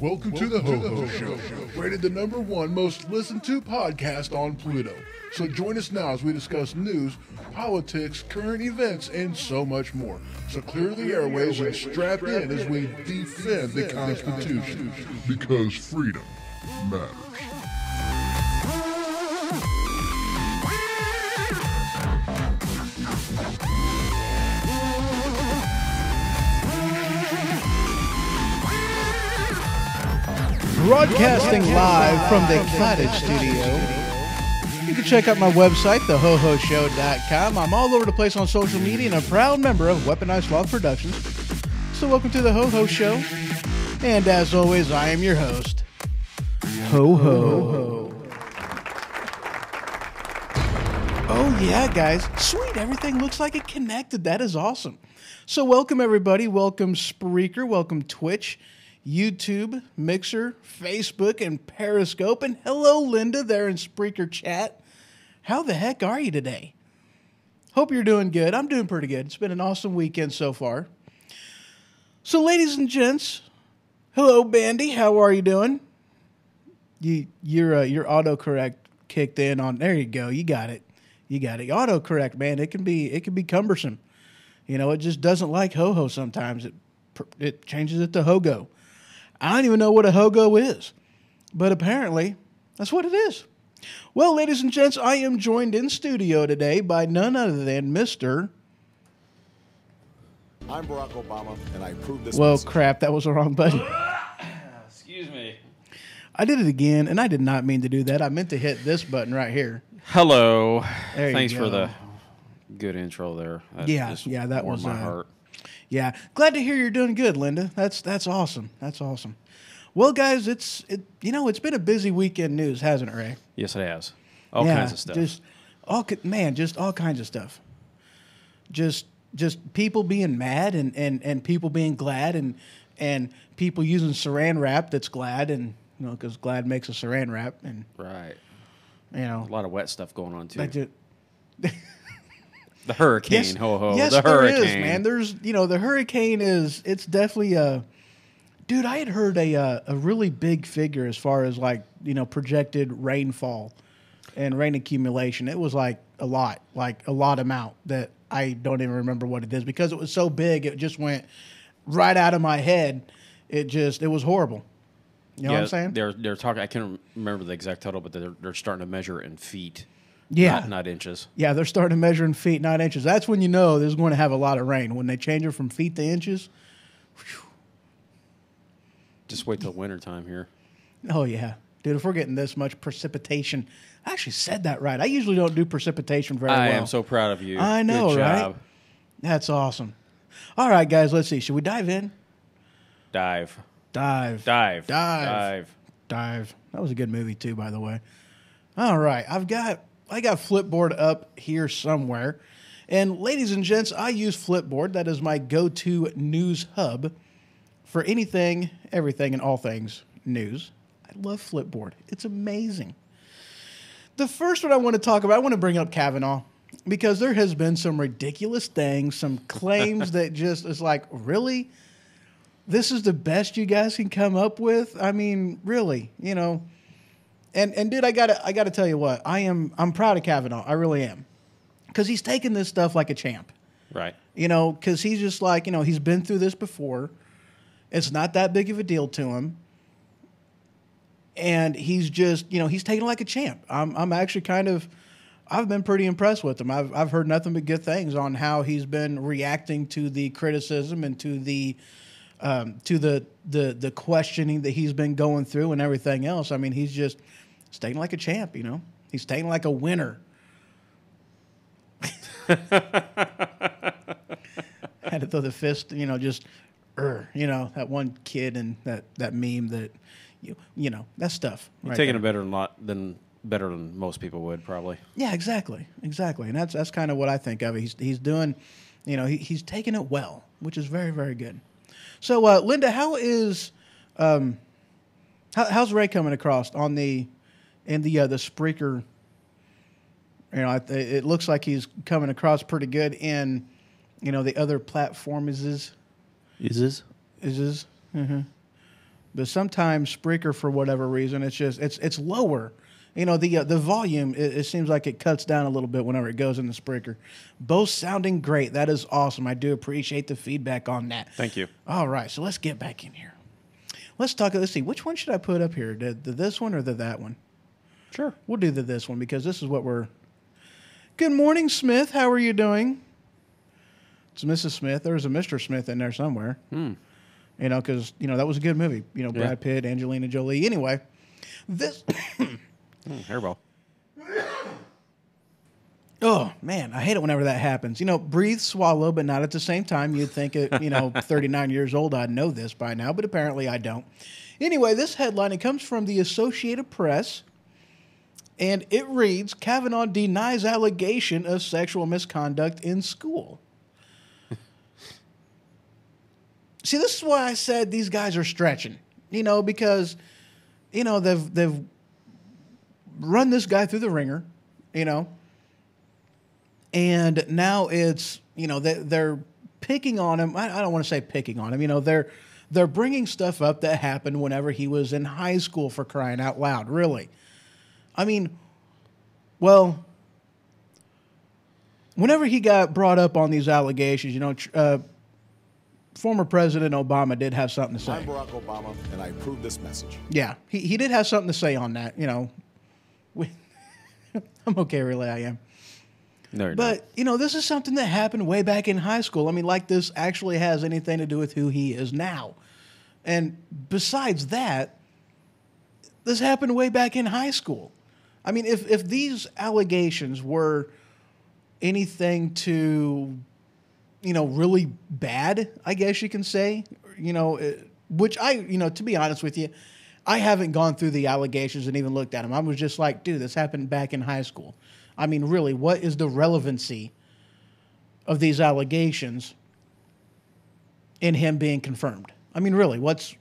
Welcome to the Ho Ho Show, rated the #1 most listened to podcast on Pluto. So join us now as we discuss news, politics, current events, and so much more. So clear the airways and strap in as we defend the Constitution. Because freedom matters. Broadcasting live from the Cottage Studio. You can check out my website, thehohoshow.com. I'm all over the place on social media and a proud member of Weaponized Vlog Productions. So welcome to the Ho Ho Show. And as always, I am your host, Ho Ho. Oh yeah, guys. Sweet, everything looks like it connected. That is awesome. So welcome everybody. Welcome Spreaker. Welcome Twitch, YouTube, Mixer, Facebook, and Periscope. And hello, Linda, there in Spreaker chat. How the heck are you today? Hope you're doing good. I'm doing pretty good. It's been an awesome weekend so far. So, ladies and gents, hello, Bandy. How are you doing? Your autocorrect kicked in on. There you go. You got it. You got it. Autocorrect, man. It can be cumbersome. You know, it just doesn't like ho-ho sometimes. It changes it to hogo. I don't even know what a hogo is, but apparently that's what it is. Well, ladies and gents, I am joined in studio today by none other than Mr. I'm Barack Obama, and I approve this. Well, message. crap, that was the wrong button. Excuse me. I did it again, and I did not mean to do that. I meant to hit this button right here. Hello. There you Thanks go. for the good intro there. That just yeah, that warmed was my heart. Yeah, glad to hear you're doing good, Linda. That's awesome. That's awesome. Well, guys, it's been a busy weekend news, hasn't it, Ray? Yes, it has. All kinds of stuff. Just all kinds of stuff. Just people being mad and people being glad and people using saran wrap that's glad, and because glad makes a saran wrap, and Right. a lot of wet stuff going on too. The Yes, hurricane, ho ho. yes, the there hurricane. is, man. There's, the hurricane it's definitely dude, I had heard a really big figure as far as projected rainfall and rain accumulation. It was like a lot amount that I don't even remember what it is because it was so big. It just went right out of my head. It was horrible. You know what I'm saying? They're talking. I can't remember the exact total, but they're starting to measure in feet. Yeah, not inches. Yeah, they're starting to measure in feet, not inches. That's when you know there's going to have a lot of rain. When they change it from feet to inches. Whew. Just wait till wintertime here. Oh yeah, dude. If we're getting this much precipitation, I actually said that right. I usually don't do precipitation very well. I am so proud of you. I know, Good right? job. That's awesome. All right, guys. Let's see. Should we dive in? Dive. Dive. That was a good movie too, by the way. All right, I got Flipboard up here somewhere, and ladies and gents, I use Flipboard. That is my go-to news hub for anything, everything, and all things news. I love Flipboard. It's amazing. The first one I want to talk about, I want to bring up Kavanaugh because there has been some ridiculous things, some claims that just is like, really? This is the best you guys can come up with? I mean, really, you know. And dude, I gotta tell you what, I'm proud of Kavanaugh. I really am. Because he's taking this stuff like a champ. Right. You know, because he's just like, you know, he's been through this before. It's not that big of a deal to him. And he's just, you know, he's taking it like a champ. I'm actually I've been pretty impressed with him. I've heard nothing but good things on how he's been reacting to the criticism and to the questioning that he's been going through and everything else. I mean, he's taking like a champ, you know. He's taking like a winner. Had to throw the fist, you know, just, you know, that one kid and that meme that, you know, that stuff. You're taking it better than most people would probably. Yeah, exactly, and that's kind of what I think of it. He's doing, you know, he's taking it well, which is very, very good. So, Linda, how's Ray coming across in the Spreaker? You know, it looks like he's coming across pretty good in, you know, the other platform is. Mm-hmm. But sometimes Spreaker, for whatever reason, it's lower. You know, the volume, it seems like it cuts down a little bit whenever it goes in the Spreaker. Both sounding great. That is awesome. I do appreciate the feedback on that. Thank you. All right, so let's get back in here. Let's see. Which one should I put up here? The this one or that one? Sure. We'll do this one because this is what we're... Good morning, Smith. How are you doing? It's Mrs. Smith. There's a Mr. Smith in there somewhere. You know, because, you know, that was a good movie. You know, Brad Pitt, Angelina Jolie. Anyway, this... Hairball. Oh, man, I hate it whenever that happens. You know, breathe, swallow, but not at the same time. You'd think at, 39 years old, I'd know this by now, but apparently I don't. Anyway, this headline, it comes from the Associated Press, and it reads, Kavanaugh denies allegation of sexual misconduct in school. See, this is why I said these guys are stretching, you know, because, you know, they've run this guy through the ringer, you know, and now it's, you know, they're picking on him. I don't want to say picking on him. You know, they're bringing stuff up that happened whenever he was in high school, for crying out loud, really. I mean, well, whenever he got brought up on these allegations, you know, former President Obama did have something to say. I'm Barack Obama, and I approve this message. Yeah, he did have something to say on that, you know. I'm okay, really, I am. No, you're but, not. you know, this is something that happened way back in high school. I mean, like this actually has anything to do with who he is now. And besides that, this happened way back in high school. I mean, if these allegations were anything to, you know, really bad, I guess you can say, you know, which to be honest with you, I haven't gone through the allegations and even looked at them. I was just like, dude, this happened back in high school. I mean, really, what is the relevancy of these allegations in him being confirmed? I mean, really, what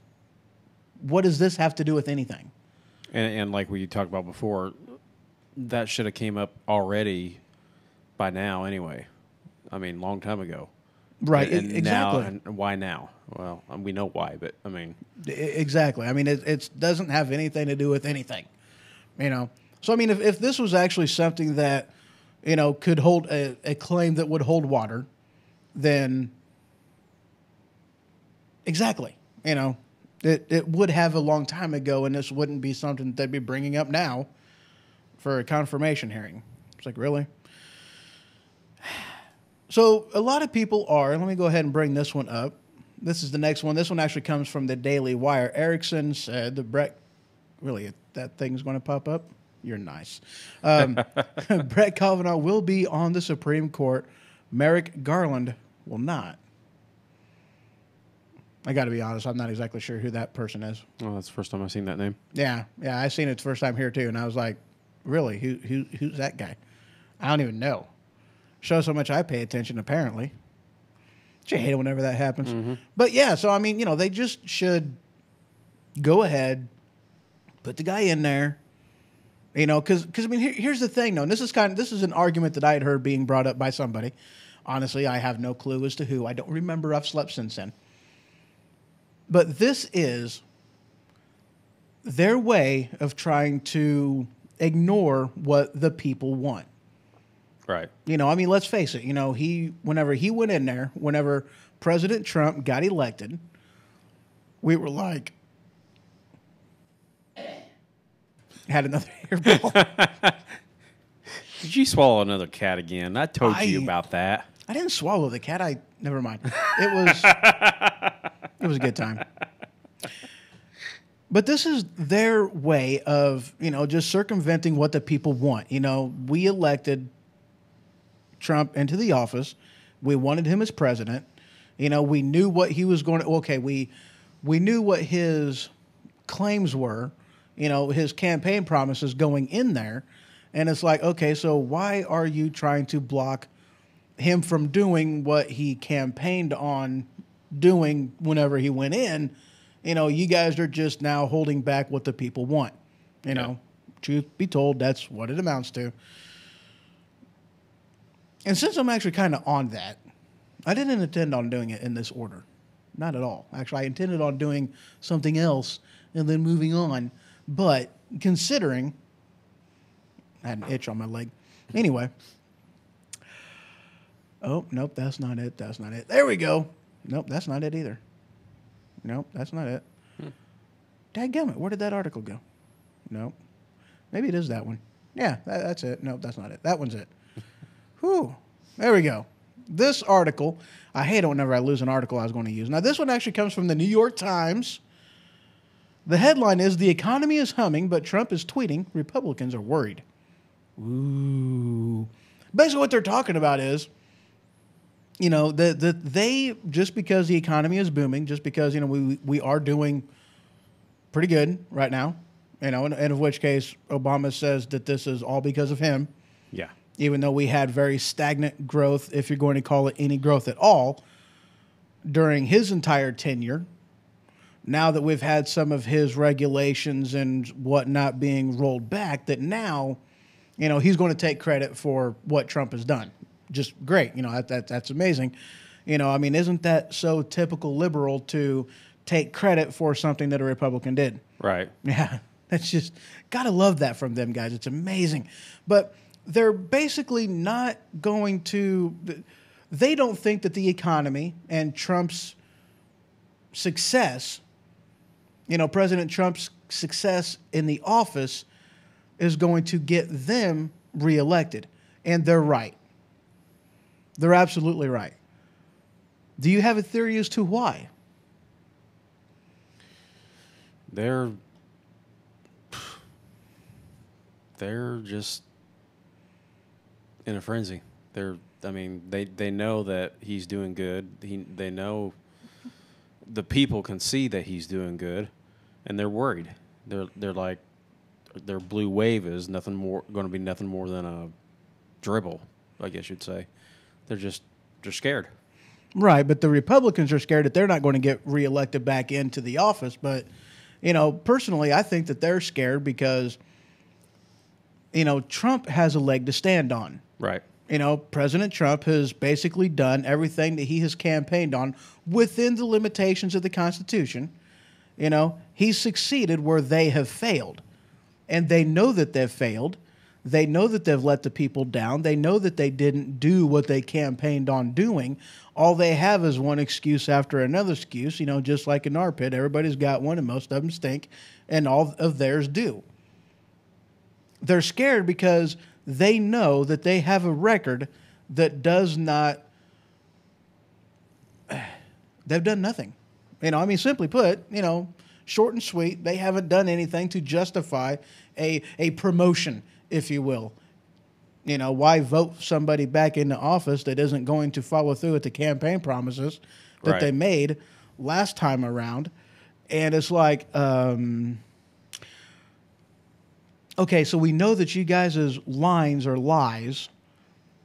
does this have to do with anything? And like we talked about before, that should have came up already by now anyway. I mean, long time ago. Right, and exactly. Now, and why now? Well, we know why, but I mean... Exactly. I mean, it doesn't have anything to do with anything, you know. So, I mean, if this was actually something that, could hold a claim that would hold water, then exactly, it would have a long time ago, and this wouldn't be something they'd be bringing up now for a confirmation hearing. It's like, really? So a lot of people are, let me go ahead and bring this one up. This is the next one. This one actually comes from the Daily Wire. Erickson said really, that thing's going to pop up? You're nice. Brett Kavanaugh will be on the Supreme Court. Merrick Garland will not. I got to be honest, I'm not exactly sure who that person is. Oh, that's the first time I've seen that name. Yeah, I seen it the first time here too, and I was like, really, who's that guy? I don't even know. Shows how much I pay attention, apparently. You hate it whenever that happens. Mm-hmm. But yeah, so I mean, they just should go ahead, put the guy in there, because I mean, here's the thing, though. And this is an argument that I had heard being brought up by somebody. Honestly, I have no clue as to who. I don't remember. I've slept since then. But this is their way of trying to ignore what the people want. Right. I mean, let's face it. Whenever he went in there, whenever President Trump got elected, we were like, had another hairball. Did you swallow another cat again? I told you about that. I didn't swallow the cat. Never mind. It was a good time. But this is their way of, just circumventing what the people want. We elected Trump into the office. We wanted him as president. We knew what he was going to, okay, we knew what his claims were, his campaign promises going in there. And it's like, okay, so why are you trying to block him from doing what he campaigned on doing whenever he went in? You guys are just now holding back what the people want. Truth be told, that's what it amounts to. And since I'm actually kind of on that, I didn't intend on doing it in this order. Not at all. Actually, I intended on doing something else and then moving on. But considering, I had an itch on my leg. Anyway. Oh, nope, that's not it. That's not it. There we go. Nope, that's not it either. Nope, that's not it. Dadgummit, where did that article go? Nope. Maybe it is that one. Yeah, that's it. Nope, that's not it. That one's it. Whew. There we go. This article, I hate it whenever I lose an article I was going to use. Now, this one actually comes from the New York Times. The headline is, "The economy is humming, but Trump is tweeting, Republicans are worried." Ooh. Basically what they're talking about is, they, just because the economy is booming, just because, we are doing pretty good right now, and of which case Obama says that this is all because of him. Yeah. Even though we had very stagnant growth, if you're going to call it any growth at all, during his entire tenure. Now that we've had some of his regulations and whatnot being rolled back, that now, he's going to take credit for what Trump has done. Just great. That's amazing. Isn't that so typical liberal to take credit for something that a Republican did? Right. Yeah. That's just, gotta love that from them guys. It's amazing. But they're basically not going to, they don't think that the economy and Trump's success, President Trump's success in the office is going to get them reelected. And they're right. They're absolutely right. Do you have a theory as to why? They're just in a frenzy. They know that he's doing good. They know the people can see that he's doing good, and they're worried. They're like, their blue wave is going to be nothing more than a dribble, I guess you'd say. They're scared. Right, but the Republicans are scared that they're not going to get reelected back into the office. But, personally, I think that they're scared because, Trump has a leg to stand on. Right. President Trump has basically done everything that he has campaigned on within the limitations of the Constitution. He's succeeded where they have failed. and they know that they've failed. They know that they've let the people down. They know that they didn't do what they campaigned on doing. All they have is one excuse after another excuse, you know, just like in our pit. Everybody's got one, and most of them stink, and all of theirs do. They're scared because they know that they have a record that does not, they've done nothing. You know, I mean, simply put, you know, short and sweet, they haven't done anything to justify a promotion, if you will. You know, why vote somebody back into office that isn't going to follow through with the campaign promises that Right. they made last time around? And it's like, okay, so we know that you guys' lines are lies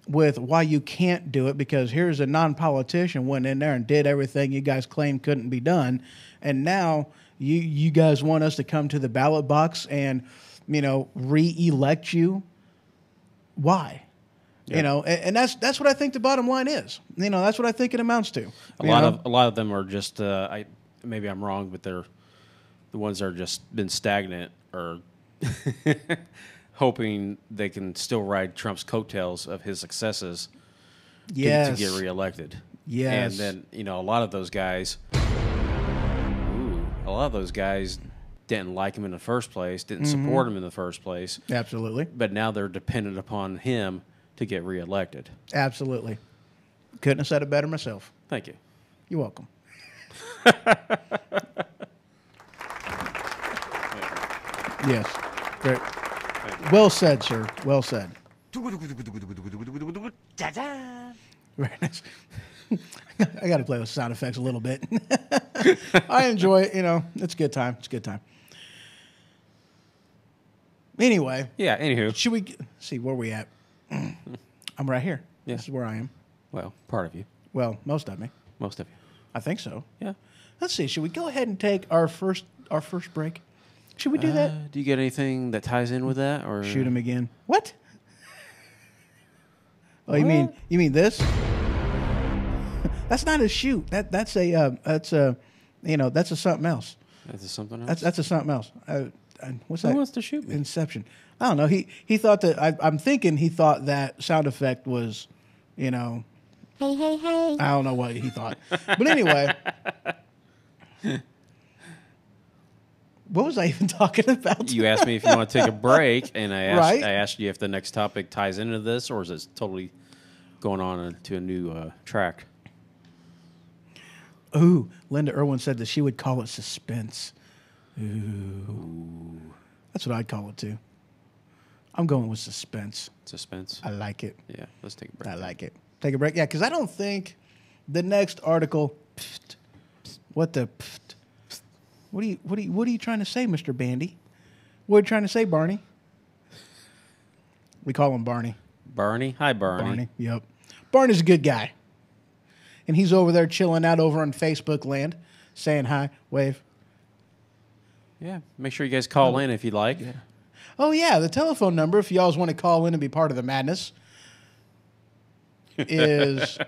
with why you can't do it, because here's a non-politician went in there and did everything you guys claimed couldn't be done, and now you guys want us to come to the ballot box and, you know, re-elect you. Why? Yeah. You know, and that's what I think the bottom line is. You know, that's what I think it amounts to. A lot of them are just maybe I'm wrong, but they're the ones that are just been stagnant or hoping they can still ride Trump's coattails of his successes Yes. to get reelected. Yes. And then, you know, a lot of those guys didn't like him in the first place, didn't support him in the first place, Absolutely. but now they're dependent upon him to get reelected. Absolutely. Couldn't have said it better myself. Thank you. You're welcome. Yes. Very, well said, sir. Well said. Very nice. I got to play with sound effects a little bit. I enjoy it. You know, it's a good time. It's a good time. Anyway, Yeah, anywho. should we see where we at? I'm right here. Yeah. This is where I am. Well, part of you. Well, most of me. Most of you. I think so. Yeah. Let's see. Should we go ahead and take our first break? Should we do that? Do you get anything that ties in with that, or Shoot him again. What? Oh, you mean this? That's not a shoot. That's a that's a something else. Is this something else? That's a something else. What's Who that? wants to shoot me? Inception. I don't know. He thought that I'm thinking he thought that sound effect was, you know. Hey, hey, hey. I don't know what he thought, but anyway. What was I even talking about? You asked me if you want to take a break, and I Right. asked you if the next topic ties into this, or is it totally going on to a new track? Ooh, Linda Irwin said that she would call it suspense. Ooh. That's what I'd call it too. I'm going with suspense. Suspense. I like it. Yeah, let's take a break. I like it. Take a break. Yeah, because I don't think the next article. What the? What are you trying to say, Mr. Bandy? What are you trying to say, Barney? We call him Barney. Barney. Hi, Barney. Barney. Yep. Barney's a good guy. And he's over there chilling out over on Facebook land, saying hi, wave. Yeah, make sure you guys call in if you'd like. Oh, yeah, the telephone number, if you always want to call in and be part of the madness, is...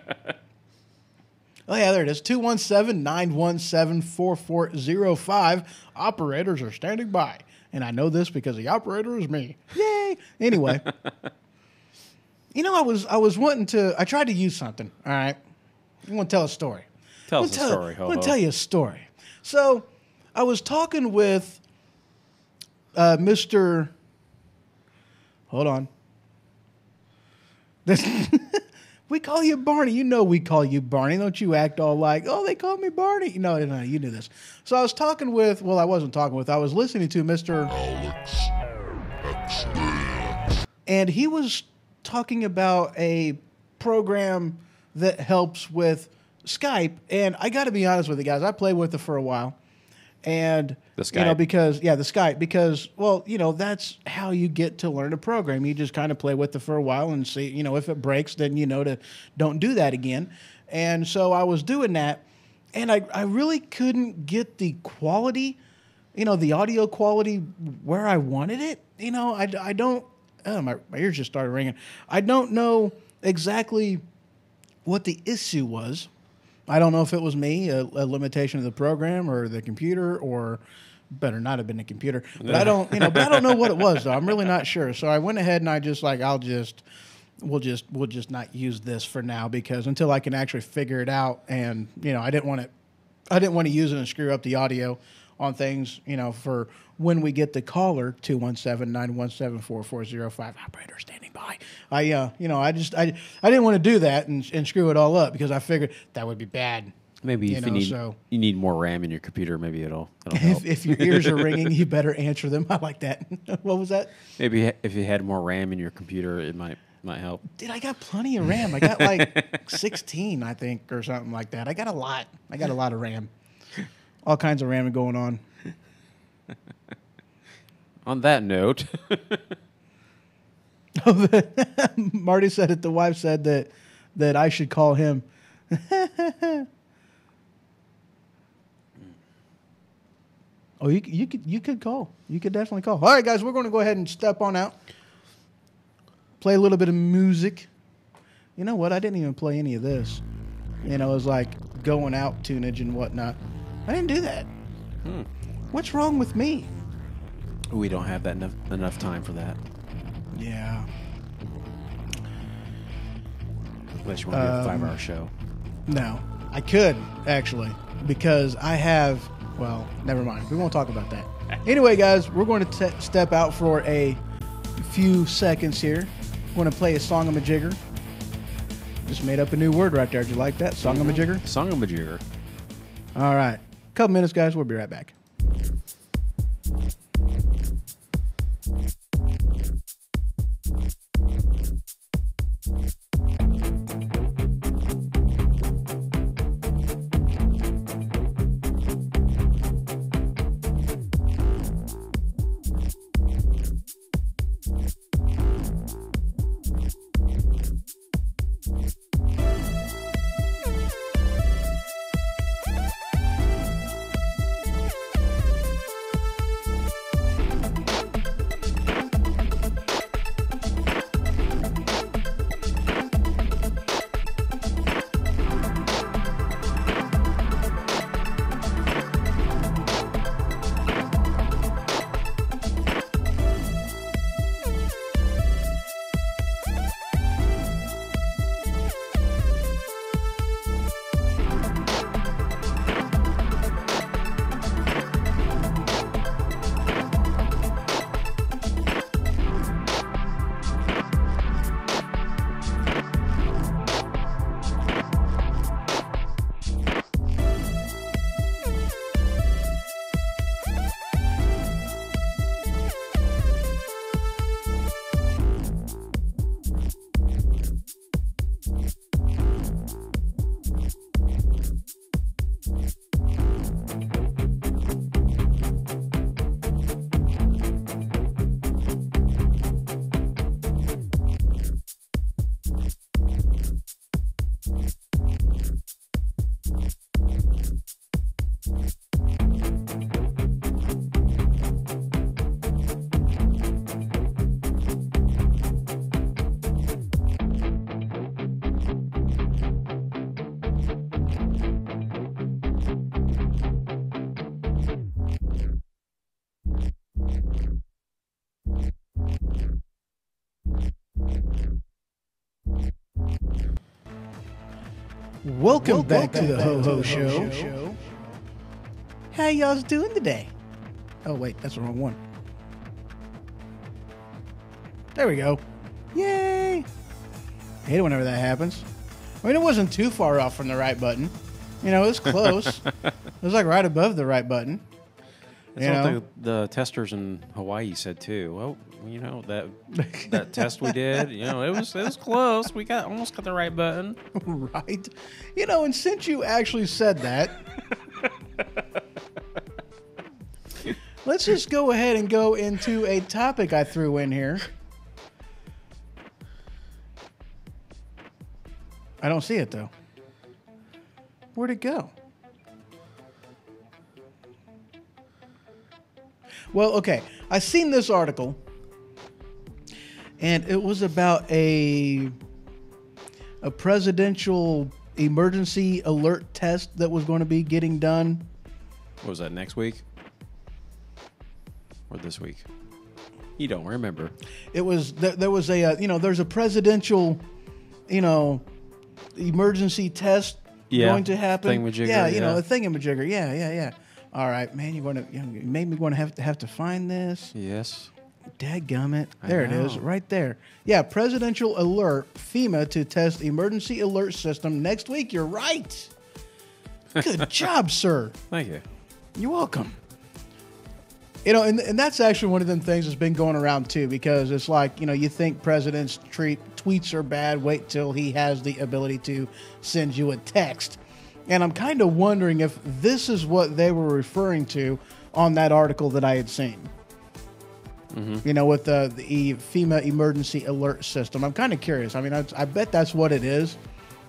Oh, yeah, there it is. 217-917-4405. Operators are standing by. And I know this because the operator is me. Yay! Anyway. You know, I was wanting to... I tried to use something, all right? I want to tell a story. Tell us a story, I ho-ho. want to tell you a story. So, I was talking with Mr. Hold on. We call you Barney. You know we call you Barney. Don't you act all like, oh, they call me Barney. No, you knew this. So I was talking with, well, I wasn't talking with, I was listening to Mr. Alex. And he was talking about a program that helps with Skype. And I got to be honest with you guys, I played with it for a while. And, The you know, Skype. the Skype, because, well, you know, that's how you get to learn a program. You just kind of play with it for a while and see, you know, if it breaks, then you know to don't do that again. And so I was doing that, and I really couldn't get the quality, you know, the audio quality where I wanted it. You know, I don't, oh, my ears just started ringing. I don't know exactly what the issue was. I don't know if it was me, a limitation of the program or the computer or better not have been a computer. But I don't, but I don't know what it was though. I'm really not sure. So I went ahead and I just like, we'll just not use this for now because until I can actually figure it out, and I didn't want to use it and screw up the audio on things, for when we get the caller 217-917-4405 operator standing by. I didn't want to do that and screw it all up because I figured that would be bad. Maybe if you need more RAM in your computer, maybe it'll help. If your ears are ringing, you better answer them. I like that. What was that? Maybe if you had more RAM in your computer, it might help. Dude, I got plenty of RAM. I got like 16, I think, or something like that. I got a lot. I got a lot of RAM. All kinds of RAM going on. On that note, Marty said it. The wife said that I should call him. Oh, you could call. You could definitely call. All right, guys, we're going to go ahead and step on out. Play a little bit of music. You know what? I didn't even play any of this. It was like going out tunage and whatnot. I didn't do that. What's wrong with me? We don't have that enough time for that. Yeah. Unless you want to do a 5-hour show. No, I could actually because I have. Well, never mind. We won't talk about that. Anyway, guys, we're going to step out for a few seconds here. We're going to play a songamajigger. Just made up a new word right there. Did you like that? Songamajigger? Songamajigger. All right. Couple minutes, guys. We'll be right back. Welcome back to the Ho Ho Show. How y'all's doing today? Oh wait, that's the wrong one. There we go. Yay! I hate it whenever that happens. I mean, it wasn't too far off from the right button. It was close. It was like right above the right button. That's what the testers in Hawaii said too. Well, that test we did, it was close. We almost got the right button. Right. And since you actually said that, let's just go ahead and go into a topic I threw in here. I don't see it though. Where'd it go? Well, okay. I seen this article, and it was about a presidential emergency alert test that was going to be getting done. What was that, next week? or this week? You don't remember. It was there was a there's a presidential, emergency test going to happen. Thingamajigger, yeah, yeah. a thingamajigger. Yeah. All right, man, you made me going to have to find this. Yes. Dadgummit. I There it is, know. right there. Yeah, presidential alert, FEMA to test emergency alert system next week. You're right. Good job, sir. Thank you. You're welcome. And that's actually one of them things that's been going around too, because it's like, you think presidents tweets are bad, wait till he has the ability to send you a text. And I'm kind of wondering if this is what they were referring to on that article that I had seen. With the FEMA emergency alert system. I'm kind of curious. I mean, I bet that's what it is.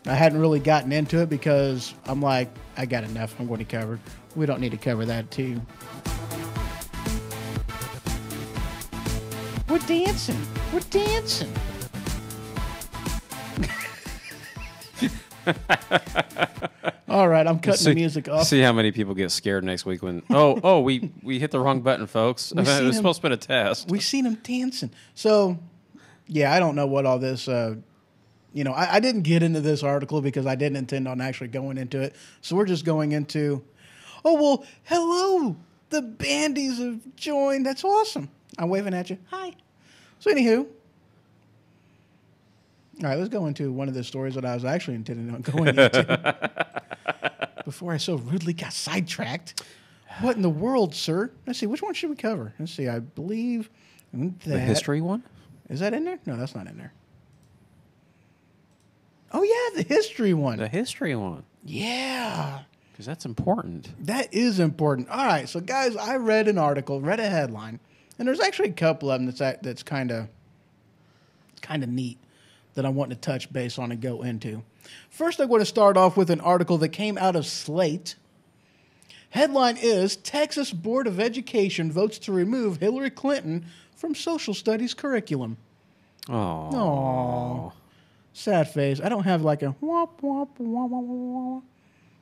I hadn't really gotten into it because I'm like, I got enough I'm going to cover. We don't need to cover that too. We're dancing. We're dancing. All right, I'm cutting the music off. See how many people get scared next week when we hit the wrong button, folks. It was supposed to be a test. We seen him dancing. So, yeah, I don't know what all this. I didn't get into this article because I didn't intend on actually going into it. So we're just going into. Oh well, hello. The bandies have joined. That's awesome. I'm waving at you. Hi. So anywho. All right, let's go into one of the stories that I was actually intending on going into. Before I so rudely got sidetracked. What in the world, sir? Let's see, which one should we cover? Let's see, I believe that... The history one? Is that in there? No, that's not in there. Oh, yeah, the history one. The history one. Yeah. Because that's important. That is important. All right, so guys, I read an article, read a headline, and there's actually a couple of them that's kind of neat that I want to touch base on and go into. First, I want to start off with an article that came out of Slate. Headline is, Texas Board of Education votes to remove Hillary Clinton from social studies curriculum. Oh. Aww. Sad face. I don't have like a womp, womp, womp, womp, womp.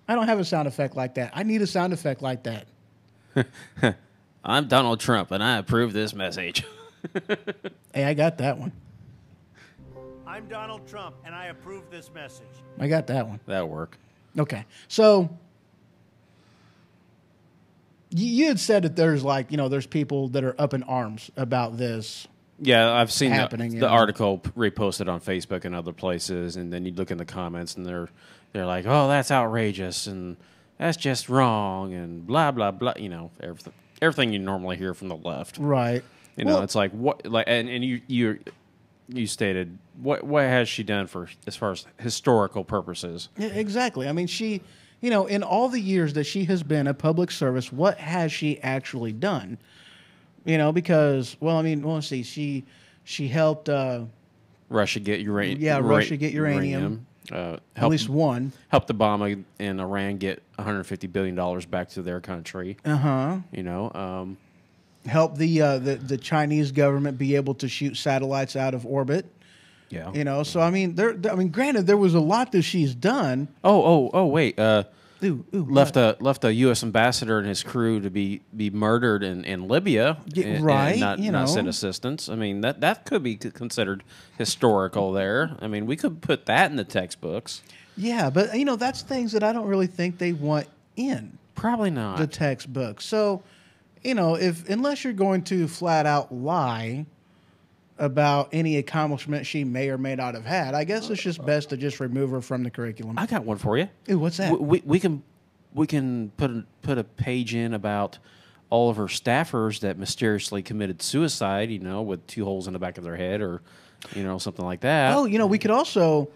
I don't have a sound effect like that. I need a sound effect like that. I'm Donald Trump, and I approve this message. Hey, I got that one. I'm Donald Trump, and I approve this message. I got that one. That'll work. Okay. So, you had said that there's there's people that are up in arms about this. Yeah, I've seen happening, the article reposted on Facebook and other places, and then you look in the comments, and they're like, "Oh, that's outrageous," and "That's just wrong," and blah blah blah. Everything you normally hear from the left. Right. It's like what, and you stated what has she done as far as historical purposes? Yeah, exactly. I mean, she, in all the years that she has been a public service, what has she actually done? Because let's see, she helped Russia get uranium. Yeah, Russia get uranium. At least one. Helped Obama and Iran get $150 billion back to their country. Help the Chinese government be able to shoot satellites out of orbit. Yeah. So granted, there was a lot that she's done. Wait. Left what? a U.S. ambassador and his crew to be murdered in Libya, right? And not send assistance. I mean, that could be considered historical. There, I mean, we could put that in the textbooks. Yeah, but that's things that I don't really think they want in Probably not the textbook. So, unless you're going to flat out lie about any accomplishment she may or may not have had, I guess it's just best to just remove her from the curriculum. I got one for you. Ooh, what's that? We can put a page in about all of her staffers that mysteriously committed suicide, with 2 holes in the back of their head or, something like that. Oh, we could also,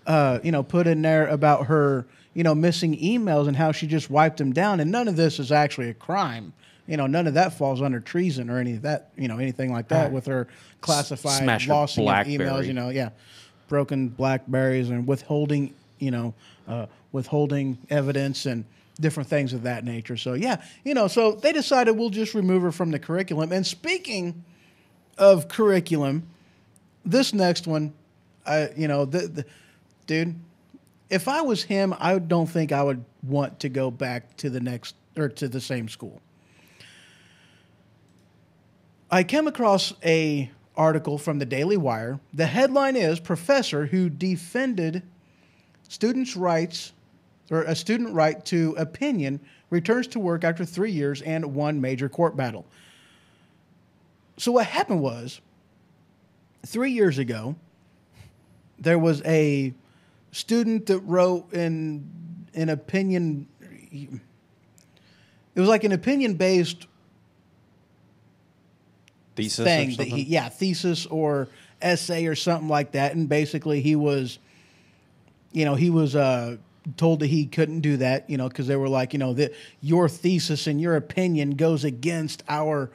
put in there about her, missing emails and how she just wiped them down. And none of this is actually a crime. None of that falls under treason or any of that, anything like that with her classified lossing of emails, broken Blackberries and withholding, withholding evidence and different things of that nature. So, so they decided we'll just remove her from the curriculum. And speaking of curriculum, this next one, dude, if I was him, I don't think I would want to go back to the next or to the same school. I came across a article from the Daily Wire. The headline is Professor Who Defended Students' Rights or a Student Right to Opinion Returns to Work After 3 years and One Major Court Battle. So what happened was 3 years ago, there was a student that wrote an opinion. It was like an opinion-based Thesis thing or something? thesis or essay or something like that. And basically he was told that he couldn't do that, because they were like, that your thesis and your opinion goes against our,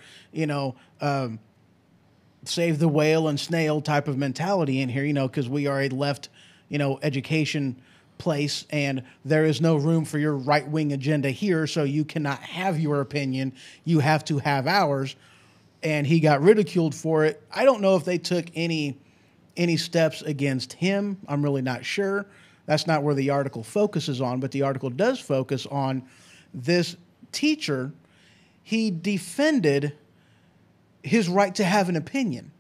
save the whale and snail type of mentality in here, because we are a left, education place and there is no room for your right-wing agenda here. So you cannot have your opinion. You have to have ours. And he got ridiculed for it. I don't know if they took any steps against him. I'm really not sure. That's not where the article focuses on, but the article does focus on this teacher. He defended his right to have an opinion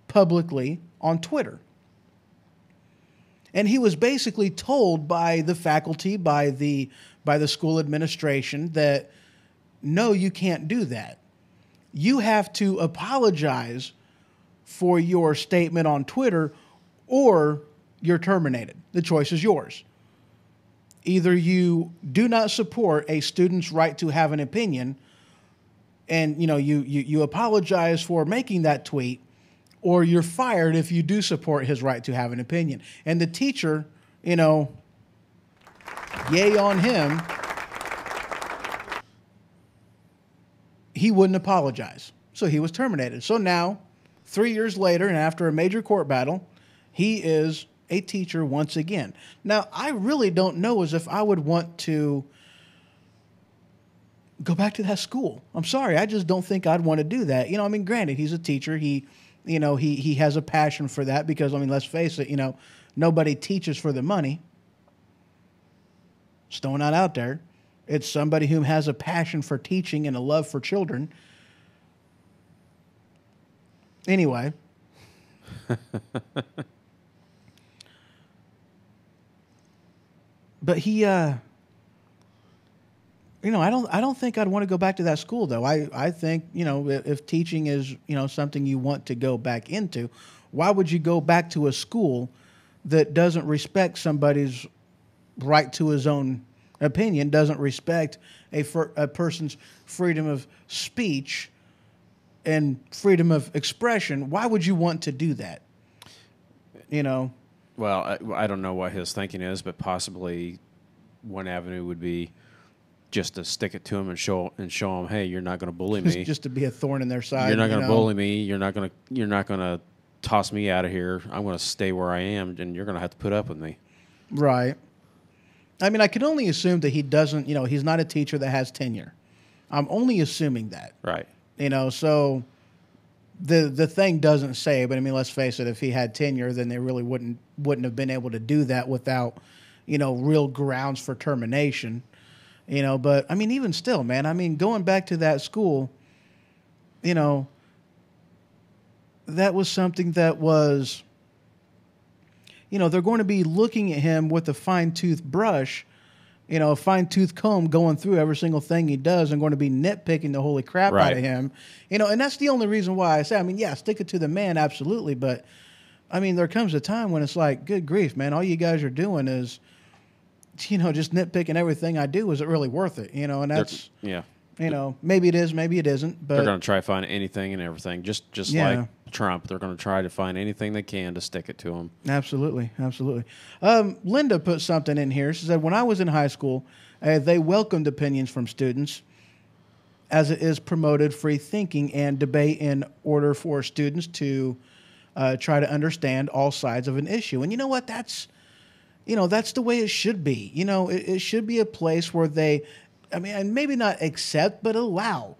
publicly on Twitter. And he was basically told by the faculty, by the school administration that, no, you can't do that. You have to apologize for your statement on Twitter or you're terminated. The choice is yours. Either you do not support a student's right to have an opinion and you apologize for making that tweet, or you're fired if you do support his right to have an opinion. And the teacher, yay on him, he wouldn't apologize. So he was terminated. So now, 3 years later, and after a major court battle, he is a teacher once again. Now, I really don't know as if I would want to go back to that school. I'm sorry. I just don't think I'd want to do that. Granted, he's a teacher. He has a passion for that because, let's face it, nobody teaches for the money. Just throwing that out there. It's somebody who has a passion for teaching and a love for children. Anyway. But he, I don't think I'd want to go back to that school, though. I think, if teaching is, something you want to go back into, why would you go back to a school that doesn't respect somebody's right to his own opinion, doesn't respect a person's freedom of speech and freedom of expression? Why would you want to do that? Well, I don't know what his thinking is, but possibly one avenue would be just to stick it to him and show him, hey, you're not going to bully me. Just to be a thorn in their side. You're not going to bully me. You're not going to toss me out of here. I'm going to stay where I am, and you're going to have to put up with me. Right. I can only assume that he doesn't, he's not a teacher that has tenure. I'm only assuming that. Right. So the thing doesn't say, but let's face it, if he had tenure, then they really wouldn't have been able to do that without, real grounds for termination. But even still, man, going back to that school, that was something that was, they're going to be looking at him with a fine-tooth brush, a fine-tooth comb going through every single thing he does and going to be nitpicking the holy crap out of him. And that's the only reason why I say, stick it to the man, absolutely. But, there comes a time when it's like, good grief, man, all you guys are doing is, just nitpicking everything I do. Is it really worth it? And that's, maybe it is, maybe it isn't. But they're going to try to find anything and everything, just like Trump. They're going to try to find anything they can to stick it to him. Absolutely, absolutely. Linda put something in here. She said, when I was in high school, they welcomed opinions from students as it is promoted free thinking and debate in order for students to try to understand all sides of an issue. And you know what? That's the way it should be. It should be a place where they, and maybe not accept, but allow,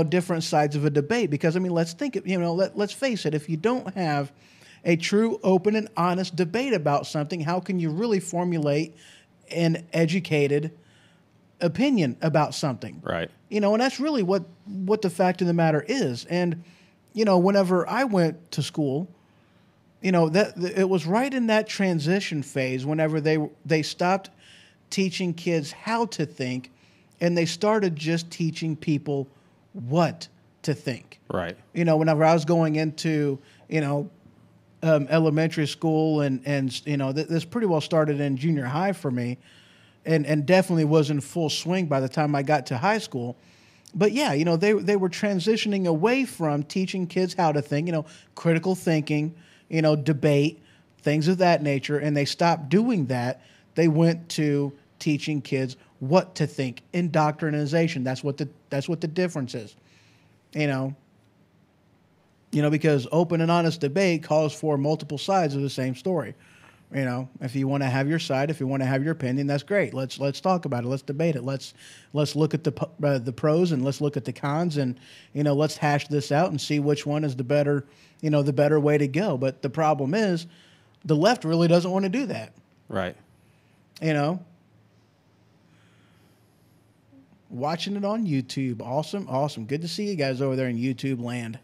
different sides of a debate. Because, let's think, let's face it, if you don't have a true, open, and honest debate about something, how can you really formulate an educated opinion about something? Right. And that's really what the fact of the matter is. And whenever I went to school, that it was right in that transition phase whenever they stopped teaching kids how to think, and they started just teaching people what to think. Right. Whenever I was going into, elementary school and this pretty well started in junior high for me, and definitely was in full swing by the time I got to high school. But yeah, they were transitioning away from teaching kids how to think, critical thinking, debate, things of that nature, and they stopped doing that. They went to teaching kids what to think, indoctrination. That's what the difference is. Because open and honest debate calls for multiple sides of the same story. If you want to have your side, if you want to have your opinion, that's great. Let's talk about it. Let's debate it. Let's look at the pros and let's look at the cons, and let's hash this out and see which one is the better way to go. But the problem is, the left really doesn't want to do that. Right. Watching it on YouTube, awesome. Good to see you guys over there in YouTube land.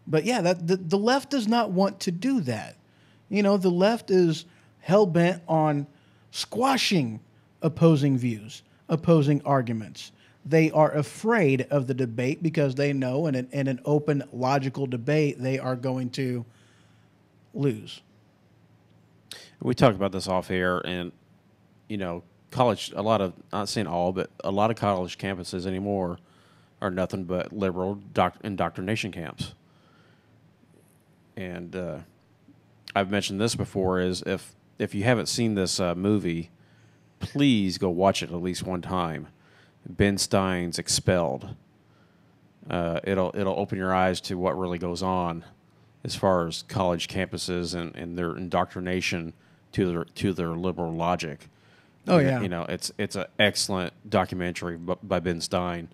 But yeah, the left does not want to do that. The left is hell-bent on squashing opposing views, opposing arguments. They are afraid of the debate because they know in an open, logical debate, they are going to lose. We talked about this off air, and, college, not saying all, but a lot of college campuses anymore are nothing but liberal indoctrination camps. And I've mentioned this before, is if you haven't seen this movie, please go watch it at least one time. Ben Stein's Expelled. It'll open your eyes to what really goes on as far as college campuses and their indoctrination to their liberal logic. Oh yeah, it's an excellent documentary by Ben Stein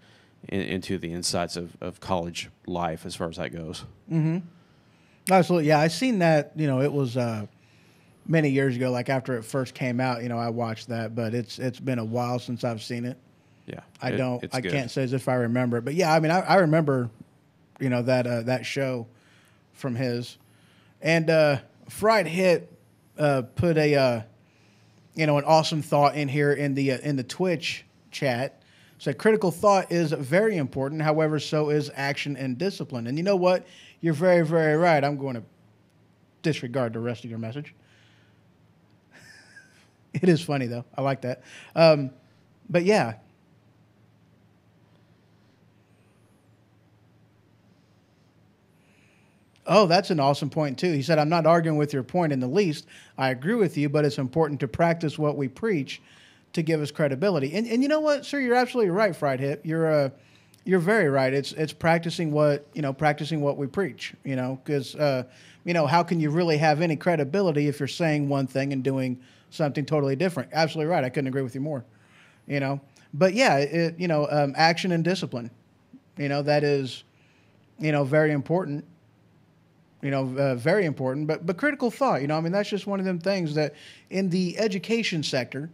into the insights of college life as far as that goes. Mm-hmm. Absolutely, yeah. I seen that. It was many years ago, like after it first came out. I watched that, but it's been a while since I've seen it. Yeah, I can't say as if I remember it, but yeah, I remember, that show from his, and Fried Hit put a an awesome thought in here in the Twitch chat. Said critical thought is very important. However, so is action and discipline. And you know what? You're very, very right. I'm going to disregard the rest of your message. It is funny though. I like that. But yeah. Oh, that's an awesome point, too. He said, I'm not arguing with your point in the least. I agree with you, but it's important to practice what we preach to give us credibility. And you know what, sir? You're absolutely right, Fried Hip. You're very right. It's practicing what we preach, because, how can you really have any credibility if you're saying one thing and doing something totally different? Absolutely right. I couldn't agree with you more, But, yeah, action and discipline, that is, very important. Very important, but critical thought, that's just one of them things that in the education sector,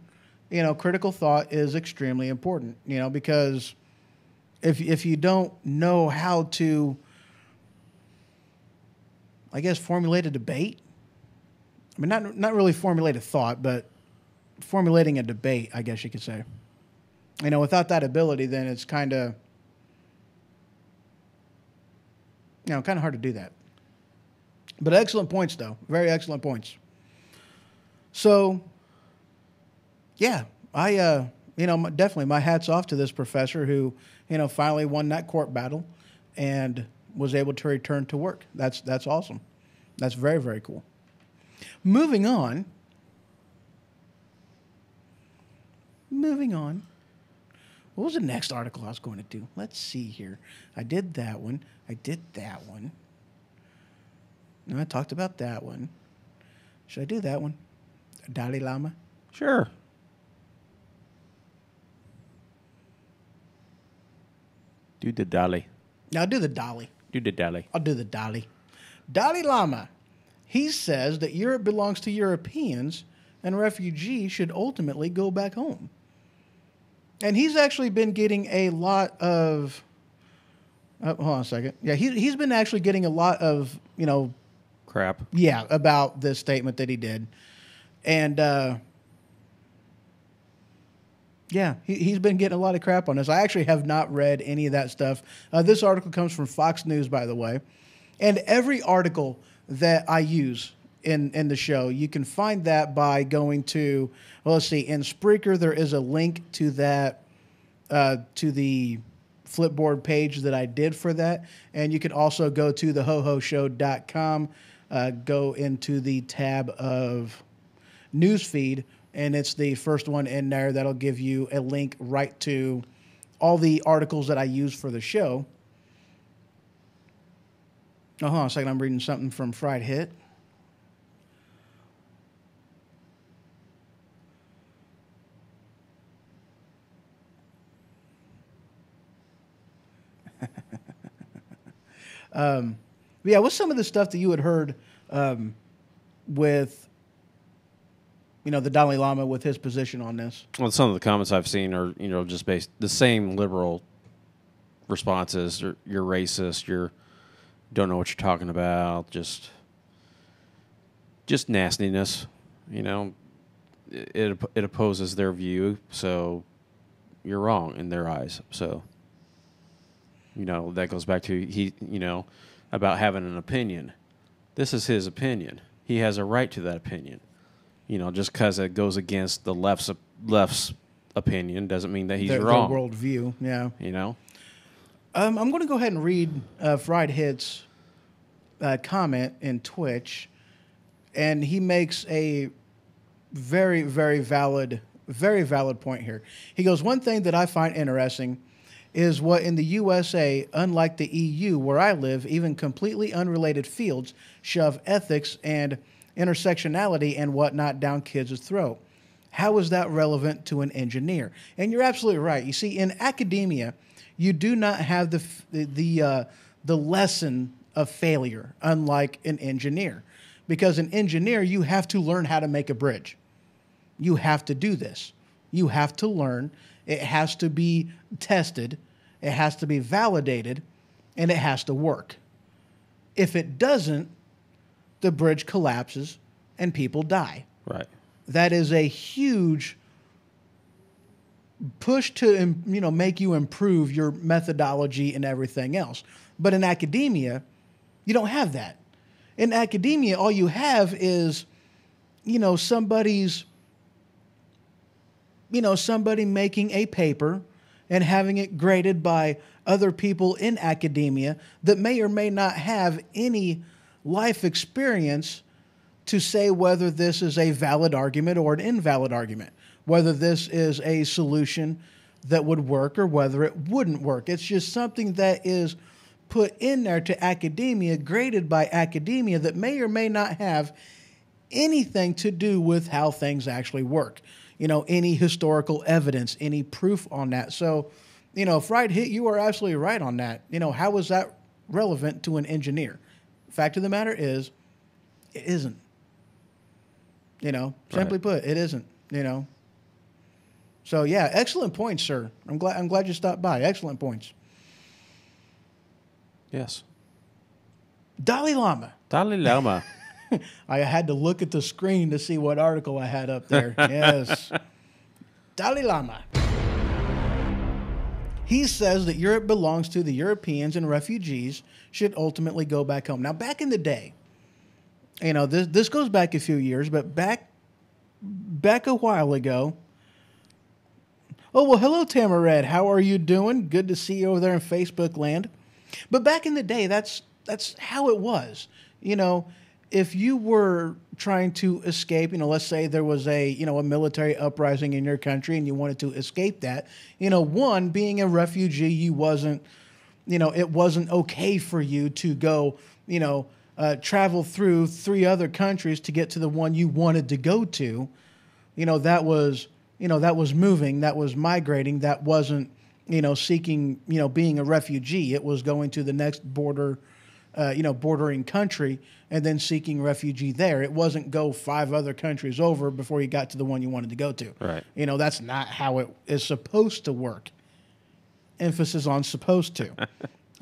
critical thought is extremely important, because if you don't know how to, I guess, formulate a debate, not really formulate a thought, but formulating a debate, I guess you could say, without that ability, then it's kind of hard to do that. But excellent points, though. Very excellent points. So, yeah, I, definitely my hat's off to this professor who, finally won that court battle and was able to return to work. That's awesome. That's very, very cool. Moving on. What was the next article I was going to do? Let's see here. I did that one. No, I talked about that one. Should I do that one? Dalai Lama? Sure. Do the Dalai. No, I'll do the Dalai. Do the Dalai. I'll do the Dalai. Dalai Lama. He says that Europe belongs to Europeans and refugees should ultimately go back home. And he's actually been getting a lot of Hold on a second. Yeah, he's been actually getting a lot of, Crap. yeah, about this statement that he did. And, yeah, he's been getting a lot of crap on this. I actually have not read any of that stuff. This article comes from Fox News, by the way. And every article that I use in the show, you can find that by going to, well, let's see, in Spreaker, there is a link to that, to the Flipboard page that I did for that. And you can also go to thehohoshow.com, go into the tab of newsfeed, and it's the first one in there. That'll give you a link right to all the articles that I use for the show. Oh, hold on a second. I'm reading something from Fried Hit. Yeah, what's some of the stuff that you had heard with, the Dalai Lama with his position on this? Well, some of the comments I've seen are, just based the same liberal responses. You're racist. You don't know what you're talking about. Just nastiness. It opposes their view, so you're wrong in their eyes. So, that goes back to about having an opinion. This is his opinion. He has a right to that opinion. Just because it goes against the left's opinion doesn't mean that he's wrong. Their worldview, yeah. I'm going to go ahead and read Fried Hit's comment in Twitch, and he makes a very, very valid point here. He goes, one thing that I find interesting is what in the USA, unlike the EU, where I live, even completely unrelated fields shove ethics and intersectionality and whatnot down kids' throat. How is that relevant to an engineer? And you're absolutely right. You see, in academia, you do not have the lesson of failure, unlike an engineer. Because an engineer, you have to learn how to make a bridge. You have to do this. You have to learn. It has to be tested. It has to be validated. And it has to work. If it doesn't, the bridge collapses and people die. Right. That is a huge push to make you improve your methodology and everything else. But in academia, you don't have that. In academia, all you have is, somebody making a paper and having it graded by other people in academia that may or may not have any life experience to say whether this is a valid argument or an invalid argument, whether this is a solution that would work or whether it wouldn't work. It's just something that is put in there to academia, graded by academia, that may or may not have anything to do with how things actually work. Any historical evidence, any proof on that. So, Fried Hit, you are absolutely right on that. How is that relevant to an engineer? Fact of the matter is, it isn't. Simply put, it isn't. So yeah, excellent points, sir. I'm glad you stopped by. Excellent points. Yes. Dalai Lama. Dalai Lama. I had to look at the screen to see what article I had up there. Yes. Dalai Lama. He says that Europe belongs to the Europeans and refugees should ultimately go back home. Now, back in the day, this goes back a few years, but back a while ago. Oh, well, hello, Tamared. How are you doing? Good to see you over there in Facebook land. But back in the day, that's how it was. If you were trying to escape, let's say there was a military uprising in your country and you wanted to escape that, one, being a refugee, it wasn't okay for you to go, travel through 3 other countries to get to the one you wanted to go to. That was moving, that was migrating, that wasn't, seeking, being a refugee. It was going to the next bordering country and then seeking refugee there. It wasn't go 5 other countries over before you got to the one you wanted to go to. Right. That's not how it is supposed to work. Emphasis on supposed to.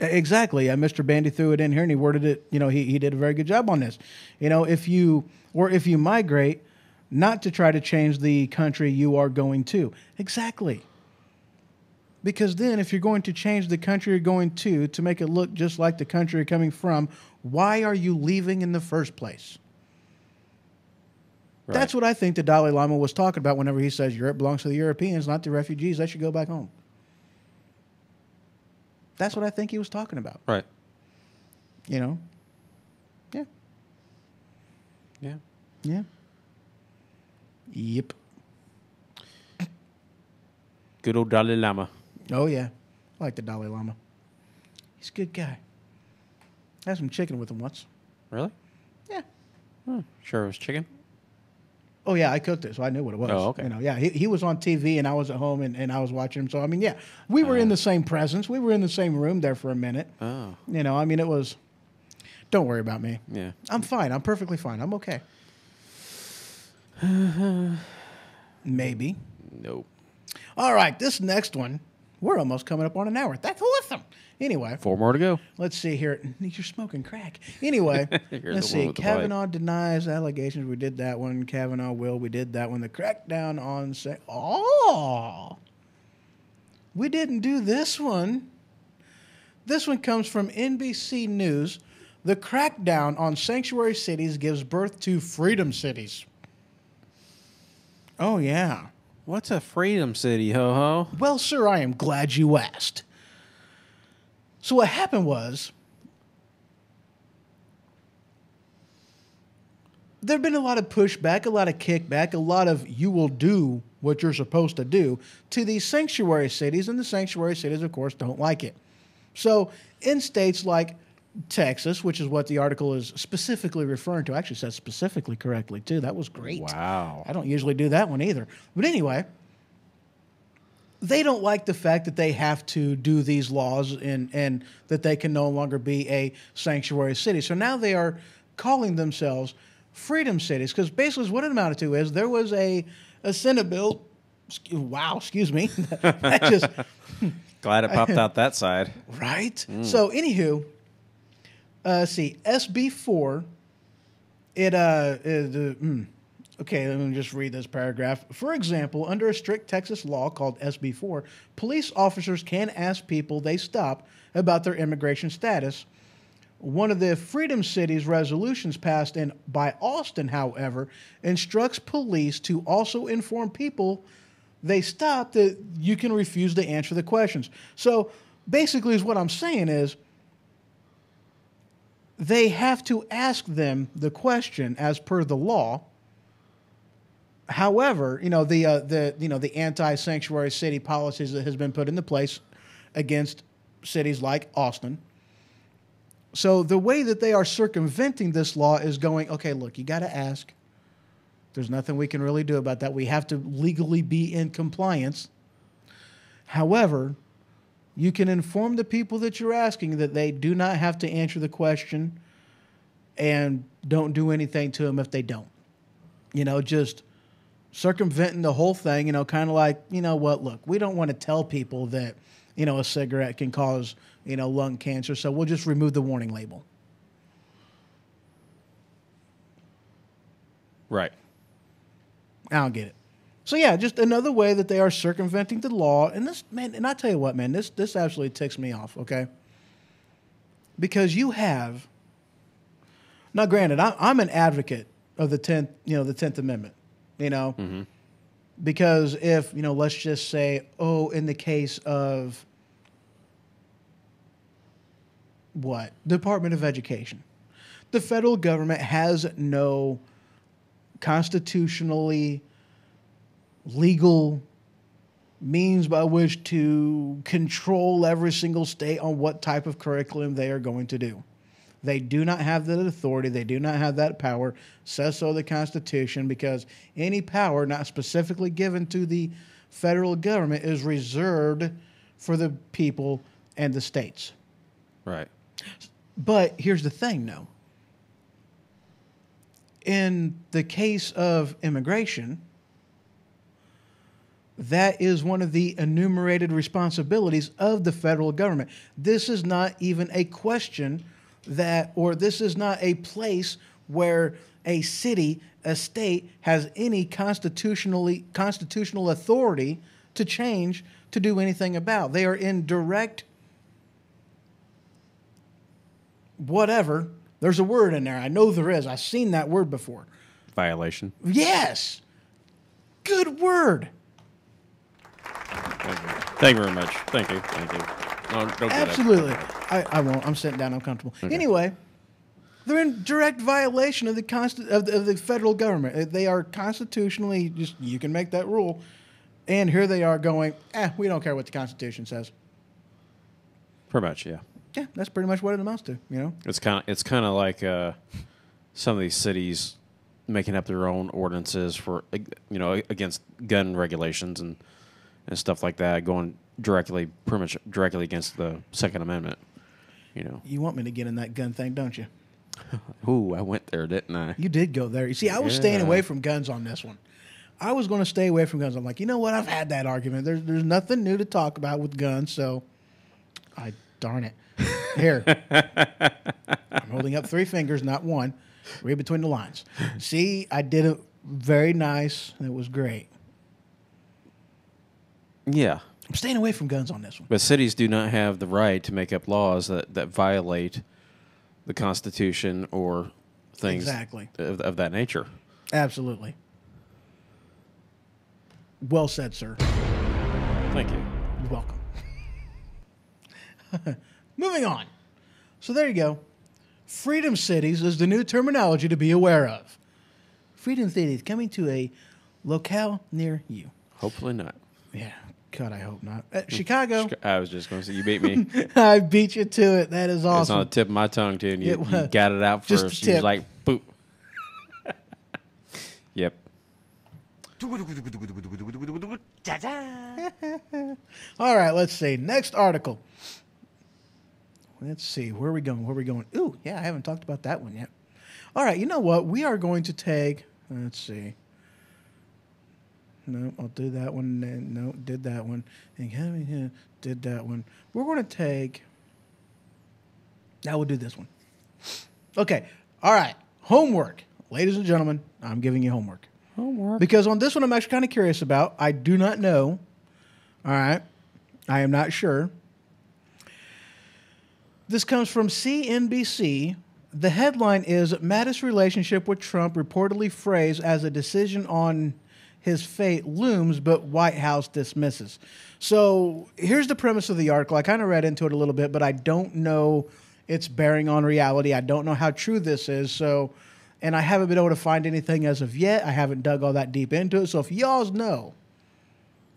Exactly. Mr. Bandy threw it in here and he worded it. He did a very good job on this. If you migrate, not to try to change the country you are going to. Exactly. Because then if you're going to change the country you're going to make it look just like the country you're coming from, why are you leaving in the first place? Right. That's what I think the Dalai Lama was talking about whenever he says Europe belongs to the Europeans, not the refugees. They should go back home. That's what I think he was talking about. Right. Yeah. Yeah. Yeah. Yep. Good old Dalai Lama. Oh, yeah. I like the Dalai Lama. He's a good guy. I had some chicken with him once. Really? Yeah. Sure it was chicken? Oh, yeah, I cooked it, so I knew what it was. Oh, okay. Yeah, he was on TV, and I was at home, and I was watching him. So, I mean, yeah, we were in the same presence. We were in the same room there for a minute. Oh. I mean, it was... Don't worry about me. Yeah. I'm fine. I'm perfectly fine. I'm okay. Maybe. Nope. All right, this next one, we're almost coming up on an hour. That's awesome. Anyway. 4 more to go. Let's see here. You're smoking crack. Anyway, let's see. Kavanaugh denies allegations. We did that one. Kavanaugh will. We did that one. The crackdown on... we didn't do this one. This one comes from NBC News. The crackdown on sanctuary cities gives birth to freedom cities. Oh, yeah. What's a freedom city, ho-ho? Well, sir, I am glad you asked. So what happened was, there had been a lot of pushback, a lot of kickback, a lot of you will do what you're supposed to do to these sanctuary cities, and the sanctuary cities, of course, don't like it. So in states like Texas, which is what the article is specifically referring to, actually says specifically correctly, too. That was great. Wow. I don't usually do that one either. But anyway, they don't like the fact that they have to do these laws and that they can no longer be a sanctuary city. So now they are calling themselves freedom cities, because basically what it amounted to is there was a Senate bill. Wow, excuse me. That just... Glad it popped out that side. Right? So, anywho... see, SB 4, okay, let me just read this paragraph. For example, under a strict Texas law called SB 4, police officers can ask people they stop about their immigration status. One of the Freedom Cities resolutions passed by Austin, however, instructs police to also inform people they stop that you can refuse to answer the questions. So, basically, what I'm saying is, they have to ask them the question as per the law. However, the anti-sanctuary city policies that has been put into place against cities like Austin. So the way that they are circumventing this law is going, okay, look, you got to ask. There's nothing we can really do about that. We have to legally be in compliance. However, you can inform the people that you're asking that they do not have to answer the question, and don't do anything to them if they don't. Just circumventing the whole thing, kind of like, look, we don't want to tell people that, a cigarette can cause, lung cancer, so we'll just remove the warning label. Right. I don't get it. So yeah, just another way that they are circumventing the law. And this, man, and I tell you what, man, this absolutely ticks me off, okay? Because you have, now granted, I'm an advocate of the 10th Amendment, Mm-hmm. because if, let's just say, in the case of what? Department of Education. The federal government has no constitutionally legal means by which to control every single state on what type of curriculum they are going to do. They do not have that authority. They do not have that power. Says so the Constitution, because any power not specifically given to the federal government is reserved for the people and the states. Right. But here's the thing, though. In the case of immigration, That is one of the enumerated responsibilities of the federal government. This is not even a question or this is not a place where a city, a state has any constitutional authority to change, to do anything about. They are in direct whatever. There's a word in there. I know there is. I've seen that word before. Violation. Yes. Good word. Thank you very much. Thank you. No, don't do that. Absolutely. I won't. I'm sitting down. I'm comfortable. Okay. Anyway, they're in direct violation of the federal government. They are constitutionally just, you can make that rule. And here they are going, we don't care what the Constitution says. Pretty much, yeah. Yeah, that's pretty much what it amounts to, you know? It's kind of like some of these cities making up their own ordinances for, against gun regulations and stuff like that, going pretty much directly against the Second Amendment. You know. You want me to get in that gun thing, don't you? Ooh, I went there, didn't I? You did go there. You see, I was staying away from guns on this one. I was going to stay away from guns. I'm like, you know what? I've had that argument. There's nothing new to talk about with guns, so darn it. Here. I'm holding up 3 fingers, not one. Read between the lines. See, I did it very nice. It was great. Yeah. I'm staying away from guns on this one. But cities do not have the right to make up laws that violate the Constitution or things exactly of that nature. Absolutely. Well said, sir. Thank you. You're welcome. Moving on. So there you go. Freedom cities is the new terminology to be aware of. Freedom cities coming to a locale near you. Hopefully not. Yeah. God, I hope not. Chicago. I was just going to say, you beat me. I beat you to it. That is awesome. It's on the tip of my tongue, too, and you got it out Just first. the You was tip. like, boop. Yep. All right, let's see. Next article. Let's see. Where are we going? Where are we going? Ooh, yeah, I haven't talked about that one yet. All right, you know what? We are going to take, let's see. No, I'll do that one. No, did that one. Did that one. We're going to take, now we'll do this one. Okay, all right. Homework. Ladies and gentlemen, I'm giving you homework. Homework. Because on this one, I'm actually kind of curious about. I do not know. All right. I am not sure. This comes from CNBC. The headline is Mattis' relationship with Trump reportedly phrased as a decision on his fate looms, but White House dismisses. So here's the premise of the article. I kind of read into it a little bit, but I don't know its bearing on reality. I don't know how true this is. So, and I haven't been able to find anything as of yet. I haven't dug all that deep into it. So if y'all know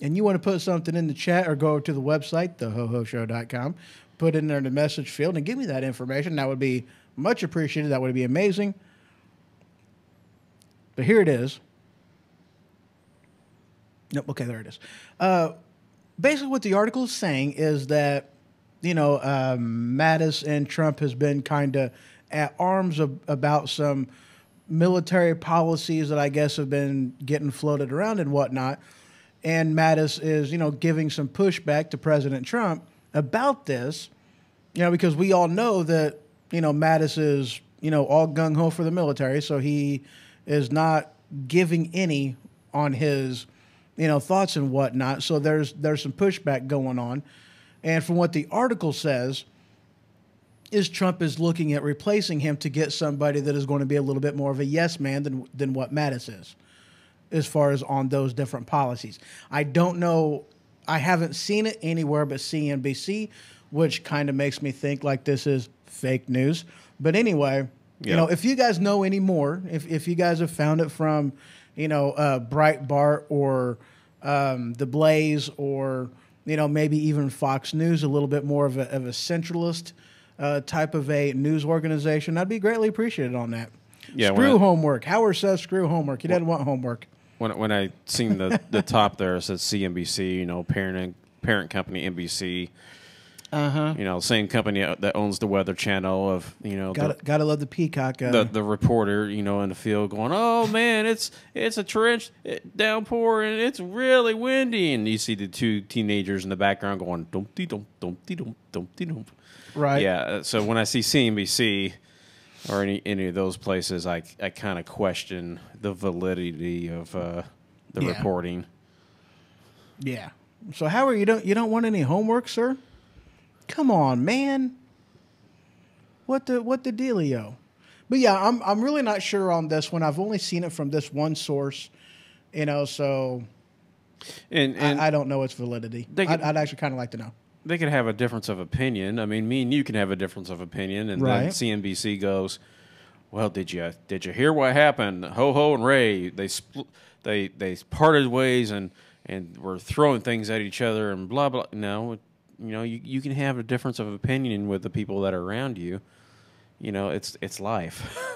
and you want to put something in the chat or go over to the website, thehohoshow.com, put it in there in the message field and give me that information, that would be much appreciated. That would be amazing. But here it is. Nope. Okay, there it is. Basically, what the article is saying is that, Mattis and Trump has been kind of at arms about some military policies that I guess have been getting floated around and whatnot. And Mattis is, giving some pushback to President Trump about this, because we all know that, Mattis is, all gung-ho for the military. So he is not giving any on his thoughts and whatnot. So there's some pushback going on. And from what the article says, is Trump is looking at replacing him to get somebody that is going to be a little bit more of a yes man than what Mattis is, as far as on those different policies. I don't know. I haven't seen it anywhere but CNBC, which kind of makes me think like this is fake news. But anyway, if you guys know any more, if you guys have found it from, Breitbart or The Blaze or, maybe even Fox News, a little bit more of a centralist type of a news organization, I'd be greatly appreciated on that. Yeah, screw homework. Howard says screw homework. He doesn't want homework. When I seen the top there, it says CNBC, parent company NBC. You know, same company that owns the Weather Channel of, you know, Gotta love the Peacock. the reporter, you know, in the field going, "Oh man, it's a torrential downpour and it's really windy," and you see the two teenagers in the background going, "Dumpty dump, dumpty dump, dumpty dump." Right. Yeah. So when I see CNBC or any of those places, I kind of question the validity of the reporting. Yeah. So Howard, you don't want any homework, sir? Come on, man. What the dealio? But yeah, I'm really not sure on this one. I've only seen it from this one source, you know. So, And I don't know its validity. I'd actually kind of like to know. they could have a difference of opinion. I mean, me and you can have a difference of opinion, and then Right. CNBC goes, "Well, did you hear what happened? Ho Ho and Ray, they parted ways and were throwing things at each other and blah blah." No, you know, you can have a difference of opinion with the people that are around you. You know, it's life.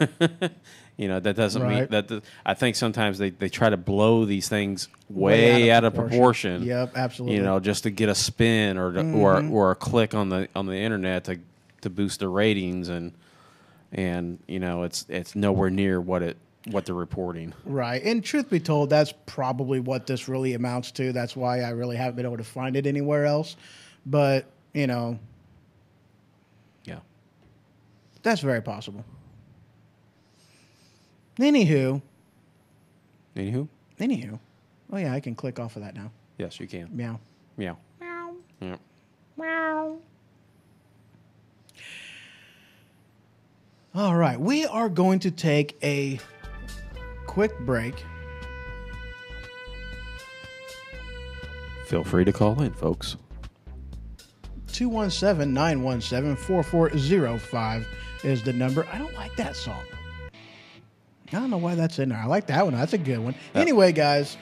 You know, that doesn't mean Right. that. I think sometimes they try to blow these things way out of proportion. Yep, absolutely. You know, just to get a spin or or a click on the internet to boost the ratings, and you know, it's nowhere near what they're reporting. Right. And truth be told, that's probably what this really amounts to. That's why I really haven't been able to find it anywhere else. But, you know, Yeah. that's very possible. Anywho. Oh, yeah, I can click off of that now. Yes, you can. Meow. Meow. Yeah. All right. We are going to take a quick break. Feel free to call in, folks. 217-917-4405 is the number. I don't like that song. I don't know why that's in there. I like that one. That's a good one. Anyway, guys,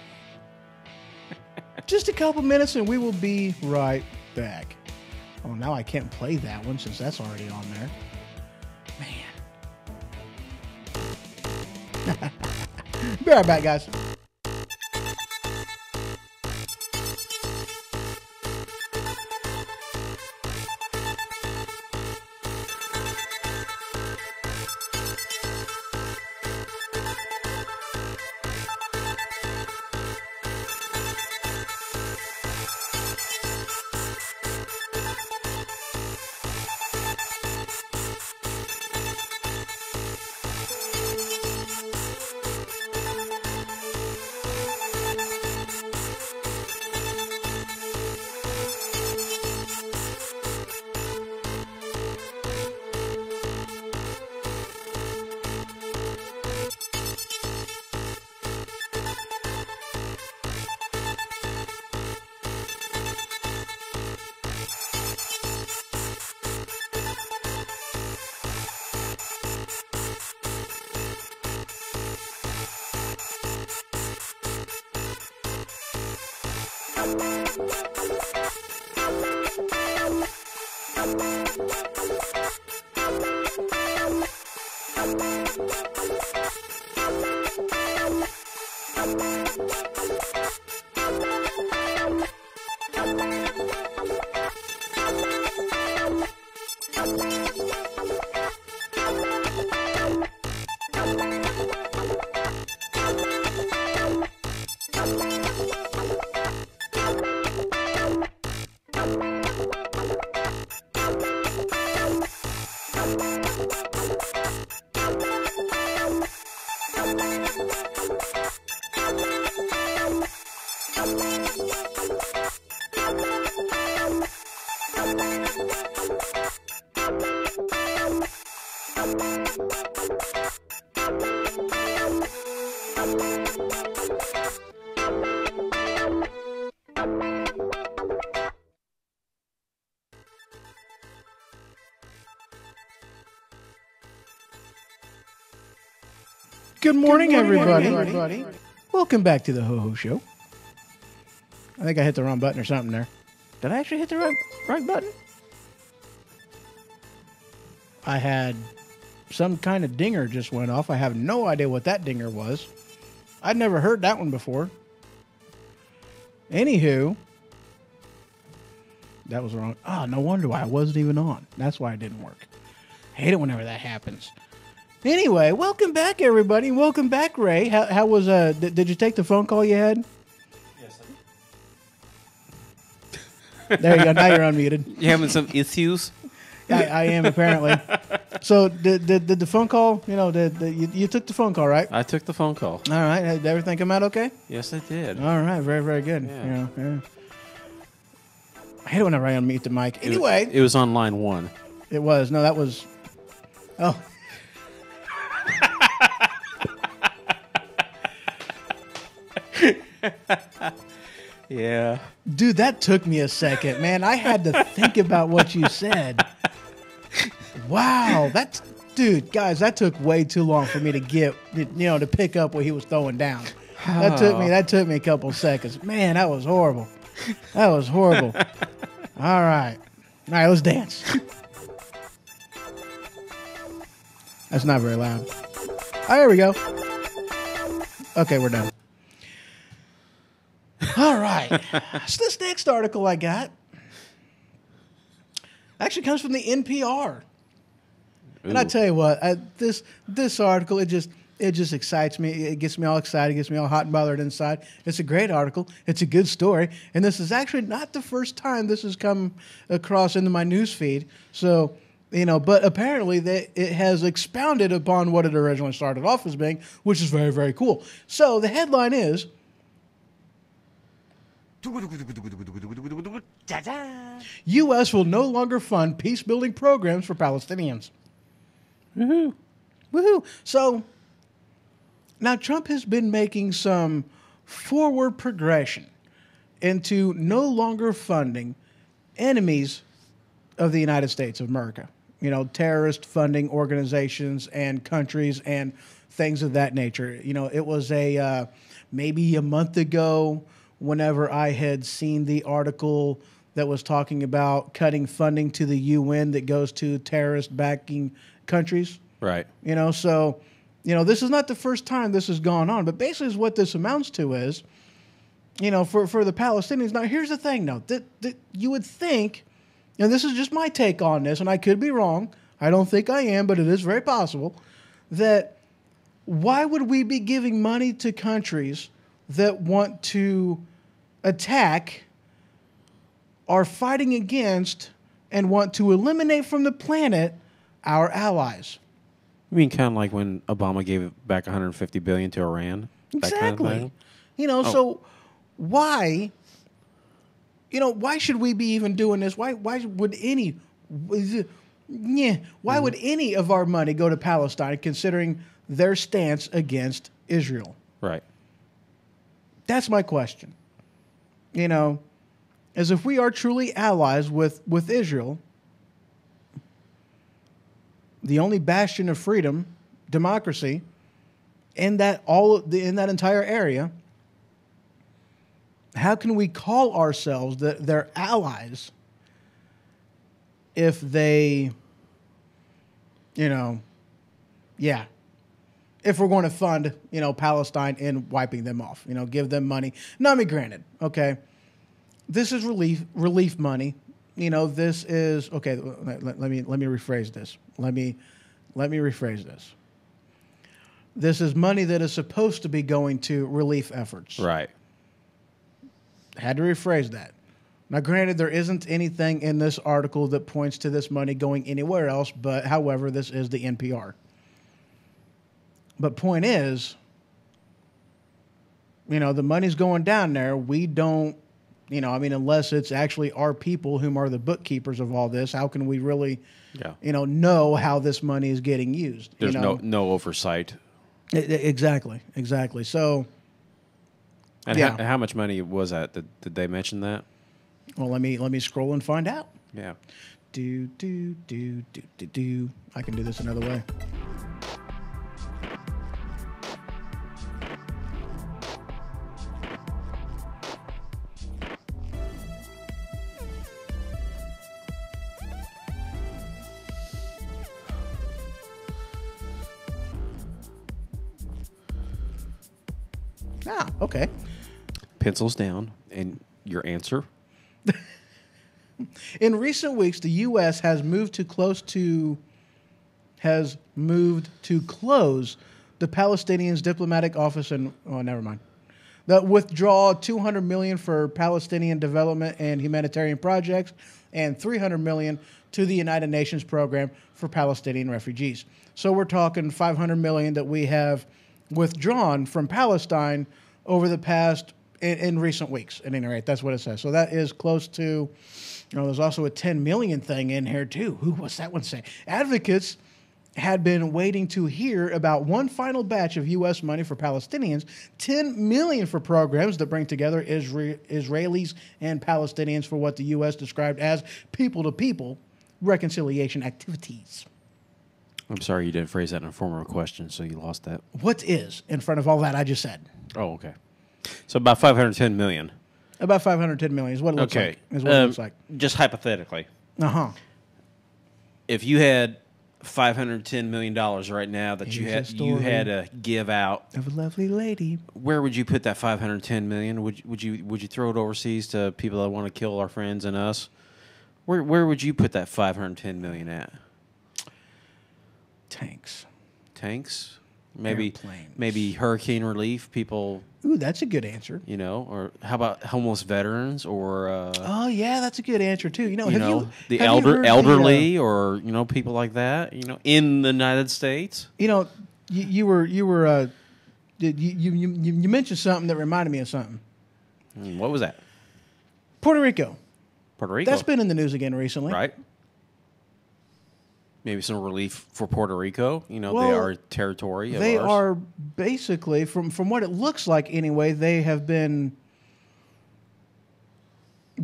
just a couple minutes and we will be right back. Oh, now I can't play that one since that's already on there. Man. Be right back, guys. Good morning, everybody. Welcome back to the Ho Ho Show. I think I hit the wrong button or something there. Did I actually hit the right button? I had some kind of dinger just went off. I have no idea what that dinger was. I'd never heard that one before. Anywho, That was wrong. Oh, no wonder why I wasn't even on. That's why it didn't work. Hate it whenever that happens. Anyway, welcome back, everybody. Welcome back, Ray. How was did you take the phone call you had? Yes. There you go. Now you're unmuted. You having some issues? I am apparently. So did the phone call? You know, you took the phone call, right? I took the phone call. All right. Did everything come out okay? Yes, I did. All right. Very, very good. Yeah. Yeah. I hate it whenever I unmute the mic. Anyway, It was on line 1. it was. No, that was. Oh. Yeah. Dude, that took me a second, man. I had to think about what you said. Wow, dude, guys, that took way too long for me to get, to pick up what he was throwing down. That took me a couple seconds. Man, that was horrible. That was horrible. All right, let's dance. That's not very loud. Oh, there we go. Okay, we're done. All right. So this next article I got actually comes from the NPR. And I tell you what, this article, it just excites me. It gets me all excited, gets me all hot and bothered inside. It's a great article. It's a good story. And this is actually not the first time this has come across into my news feed. So, but apparently it has expounded upon what it originally started off as being, which is very, very cool. So the headline is, U.S. will no longer fund peace-building programs for Palestinians. Woohoo. Woohoo. So, now Trump has been making some forward progression into no longer funding enemies of the United States of America. Terrorist funding organizations and countries and things of that nature. It was maybe a month ago whenever I had seen the article that was talking about cutting funding to the UN that goes to terrorist backing countries. Right. So, this is not the first time this has gone on, but basically what this amounts to is, for the Palestinians. Now, here's the thing, though, that you would think, and this is just my take on this, and I could be wrong. I don't think I am, but it is very possible that why would we be giving money to countries that want to attack, are fighting against, and want to eliminate from the planet our allies? You mean kind of like when Obama gave back $150 billion to Iran? Exactly. That kind of thing? So why? Why should we be even doing this? Why would any? Why would any of our money go to Palestine, considering their stance against Israel? Right. That's my question. As if we are truly allies with Israel, the only bastion of freedom, democracy, in that entire area, how can we call ourselves their allies if they, if we're going to fund, Palestine and wiping them off, give them money. Now, granted, okay, this is relief money. This is okay. Let me rephrase this. Let me rephrase this. This is money that is supposed to be going to relief efforts. Right. Had to rephrase that. Now, granted, there isn't anything in this article that points to this money going anywhere else, but however, this is the NPR. But point is, the money's going down there. We don't, unless it's actually our people whom are the bookkeepers of all this, how can we really, know how this money is getting used? There's no oversight. Exactly. So, and how much money was that? Did they mention that? Well, let me scroll and find out. Yeah. I can do this another way. Okay. Pencils down and your answer. In recent weeks, the U.S. has moved to close to close the Palestinians' diplomatic office in. Oh, never mind. The withdraw $200 million for Palestinian development and humanitarian projects, and $300 million to the United Nations program for Palestinian refugees. So we're talking $500 million that we have withdrawn from Palestine over the past in recent weeks. At any rate, that's what it says. So that is close to. There's also a $10 million thing in here too. What's that one say? Advocates had been waiting to hear about one final batch of U.S. money for Palestinians, $10 million for programs that bring together Israelis and Palestinians for what the U.S. described as people-to-people reconciliation activities. I'm sorry you didn't phrase that in a form of a question, so you lost that. What is in front of all that I just said? Oh, okay. So about $510 million. About $510 million is what it looks Okay. like. Is what it looks like. Just hypothetically, Uh-huh. if you had $510 million right now that you Here's had a you had story. to give out, Of a lovely lady. where would you put that $510 million? Would you throw it overseas to people that want to kill our friends and us? Where would you put that $510 million at? Tanks. Tanks? Maybe Airplanes. maybe hurricane relief, people, Ooh, that's a good answer. or how about homeless veterans or Oh, yeah, that's a good answer, too. the have you heard the, elderly or people like that, in the United States. you mentioned something that reminded me of something. What was that? Puerto Rico. Puerto Rico. That's been in the news again recently. right. Maybe some relief for Puerto Rico. They Well, are a territory of They ours. are basically, from what it looks like anyway, they have been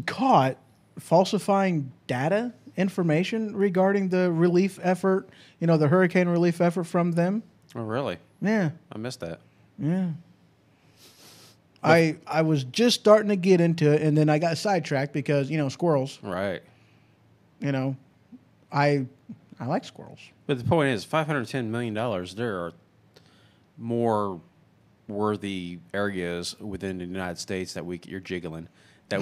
caught falsifying data information regarding the relief effort, the hurricane relief effort from them. Oh, really? Yeah. I missed that. Yeah. I was just starting to get into it, and then I got sidetracked because, squirrels, Right. I like squirrels. But the point is, $510 million, there are more worthy areas within the United States that you're jiggling, that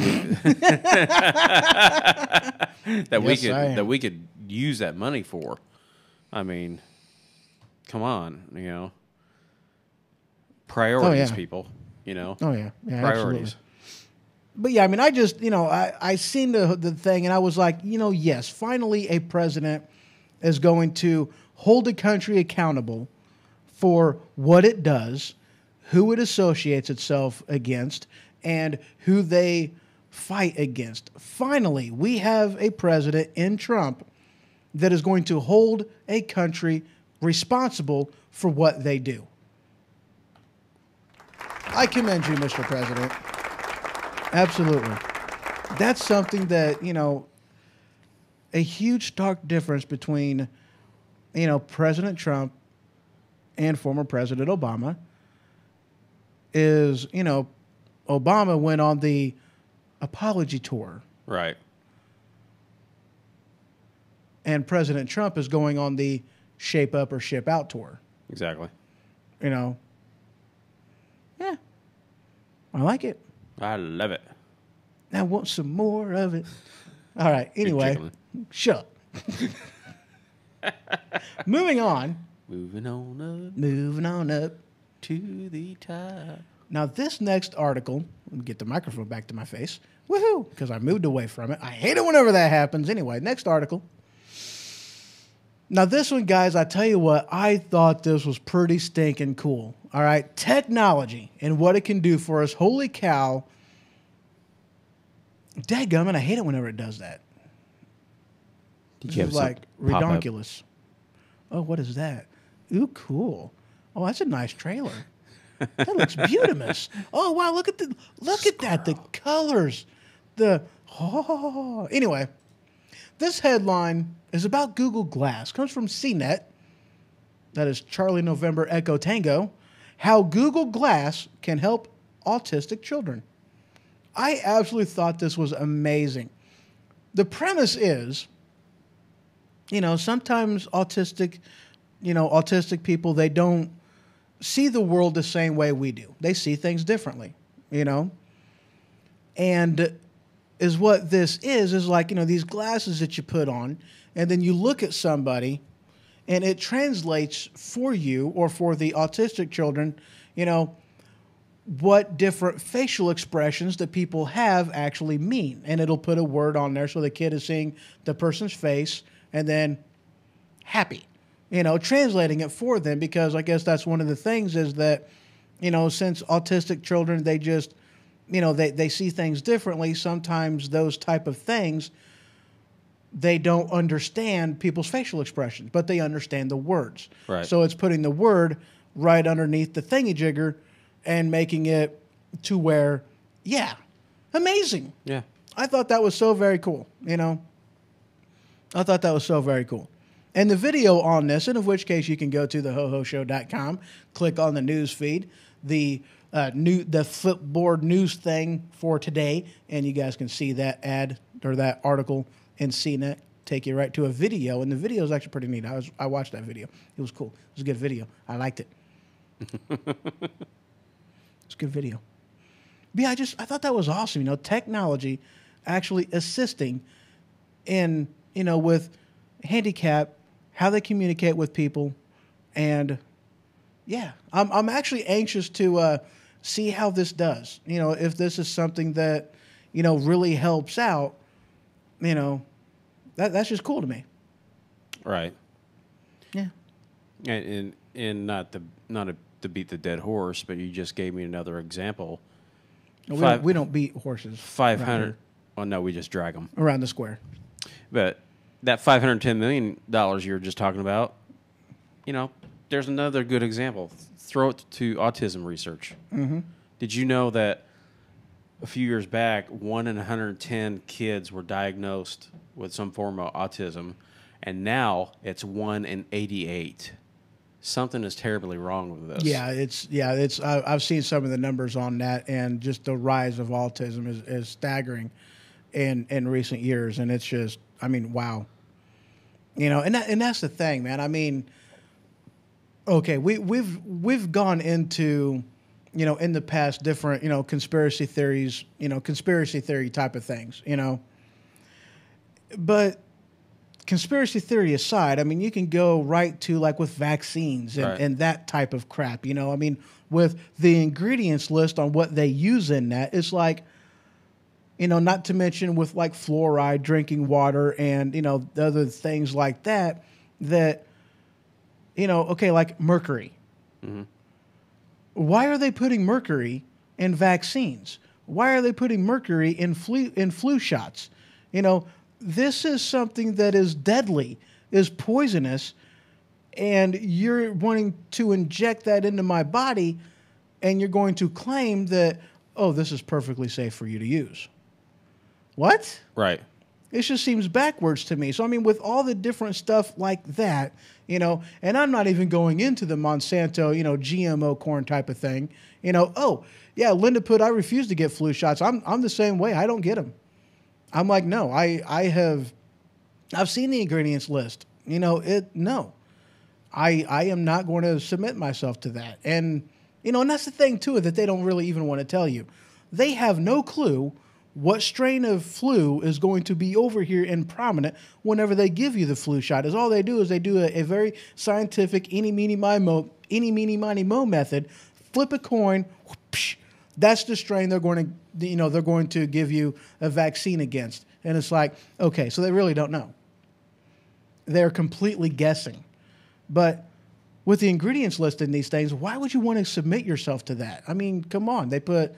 Yes, I am. we could use that money for. I mean, come on, priorities, yeah. people, Oh, yeah. Yeah, priorities. absolutely. But, yeah, I mean, I just, I seen the thing, and I was like, yes, finally a president is going to hold a country accountable for what it does, who it associates itself against, and who they fight against. Finally, we have a president in Trump that is going to hold a country responsible for what they do. I commend you, Mr. President. Absolutely. That's something that, a huge stark difference between, President Trump and former President Obama is, Obama went on the apology tour, Right. and President Trump is going on the shape up or ship out tour. Exactly. Yeah, I like it. I love it. I want some more of it. All right. Anyway, jiggling. shut up. Moving on Moving on up to the top. Now, this next article, let me get the microphone back to my face. Woohoo! Because I moved away from it. I hate it whenever that happens. Anyway, next article. Now, this one, guys, I tell you what, I thought this was pretty stinking cool. All right. Technology and what it can do for us. Holy cow. Dadgummit, I hate it whenever it does that. Did This you is have like some pop up? redonkulous. Oh, what is that? Ooh, cool. Oh, that's a nice trailer. That looks beautimous. Oh, wow, look at that. The colors. Anyway, this headline is about Google Glass. Comes from CNET. That is Charlie November Echo Tango. How Google Glass can help autistic children. I absolutely thought this was amazing. The premise is, sometimes autistic people, they don't see the world the same way we do. They see things differently, And is what this is like, these glasses that you put on, and then you look at somebody, and it translates for you or for the autistic children, what different facial expressions that people have actually mean. And it'll put a word on there so the kid is seeing the person's face and then happy, translating it for them, because I guess that's one of the things is that, since autistic children, they just, they see things differently. Sometimes those type of things, they don't understand people's facial expressions, but they understand the words. Right. So it's putting the word right underneath the thingy-jigger and making it to where, amazing. Yeah. I thought that was so very cool, I thought that was so very cool. And the video on this, and of which case you can go to thehohoshow.com, click on the news feed, the Flipboard news thing for today, and you guys can see that ad or that article in CNET take you right to a video, and the video is actually pretty neat. I watched that video. It was cool. It was a good video. I liked it. It's a good video. But yeah, I thought that was awesome. Technology actually assisting in, with handicap, how they communicate with people. And yeah, I'm actually anxious to see how this does. If this is something that, really helps out, that's just cool to me. Right. Yeah. And not to beat the dead horse, but you just gave me another example. We don't beat horses. 500. Oh no, we just drag them around the square. But that $510 million you were just talking about, there's another good example. Throw it to autism research. Mm-hmm. Did you know that a few years back, 1 in 110 kids were diagnosed with some form of autism, and now it's 1 in 88? Something is terribly wrong with this. I've seen some of the numbers on that, and just the rise of autism is staggering in recent years, and it's just, wow. And that's the thing, man. Okay, we've gone into, in the past different, conspiracy theories, conspiracy theory type of things, but conspiracy theory aside, you can go right to like with vaccines and that type of crap, with the ingredients list on what they use in that. It's like, not to mention with like fluoride, drinking water, and, the other things like that, like mercury. Mm-hmm. Why are they putting mercury in vaccines? Why are they putting mercury in flu shots? This is something that is deadly, is poisonous, and you're wanting to inject that into my body, and you're going to claim that, this is perfectly safe for you to use. What? Right. It just seems backwards to me. So, with all the different stuff like that, and I'm not even going into the Monsanto, GMO corn type of thing, Linda put, I refuse to get flu shots. I'm the same way. I don't get them. I'm like, no, I've seen the ingredients list. No. I am not going to submit myself to that. And, and that's the thing, too, that they don't really even want to tell you. They have no clue what strain of flu is going to be over here and prominent whenever they give you the flu shot. Is all they do is they do a very scientific eeny, meeny, miny, mo method, flip a coin, whoosh, that's the strain they're going to give you a vaccine against. And it's like, okay, so they really don't know. They're completely guessing. But with the ingredients listed in these things, why would you want to submit yourself to that? Come on. They put,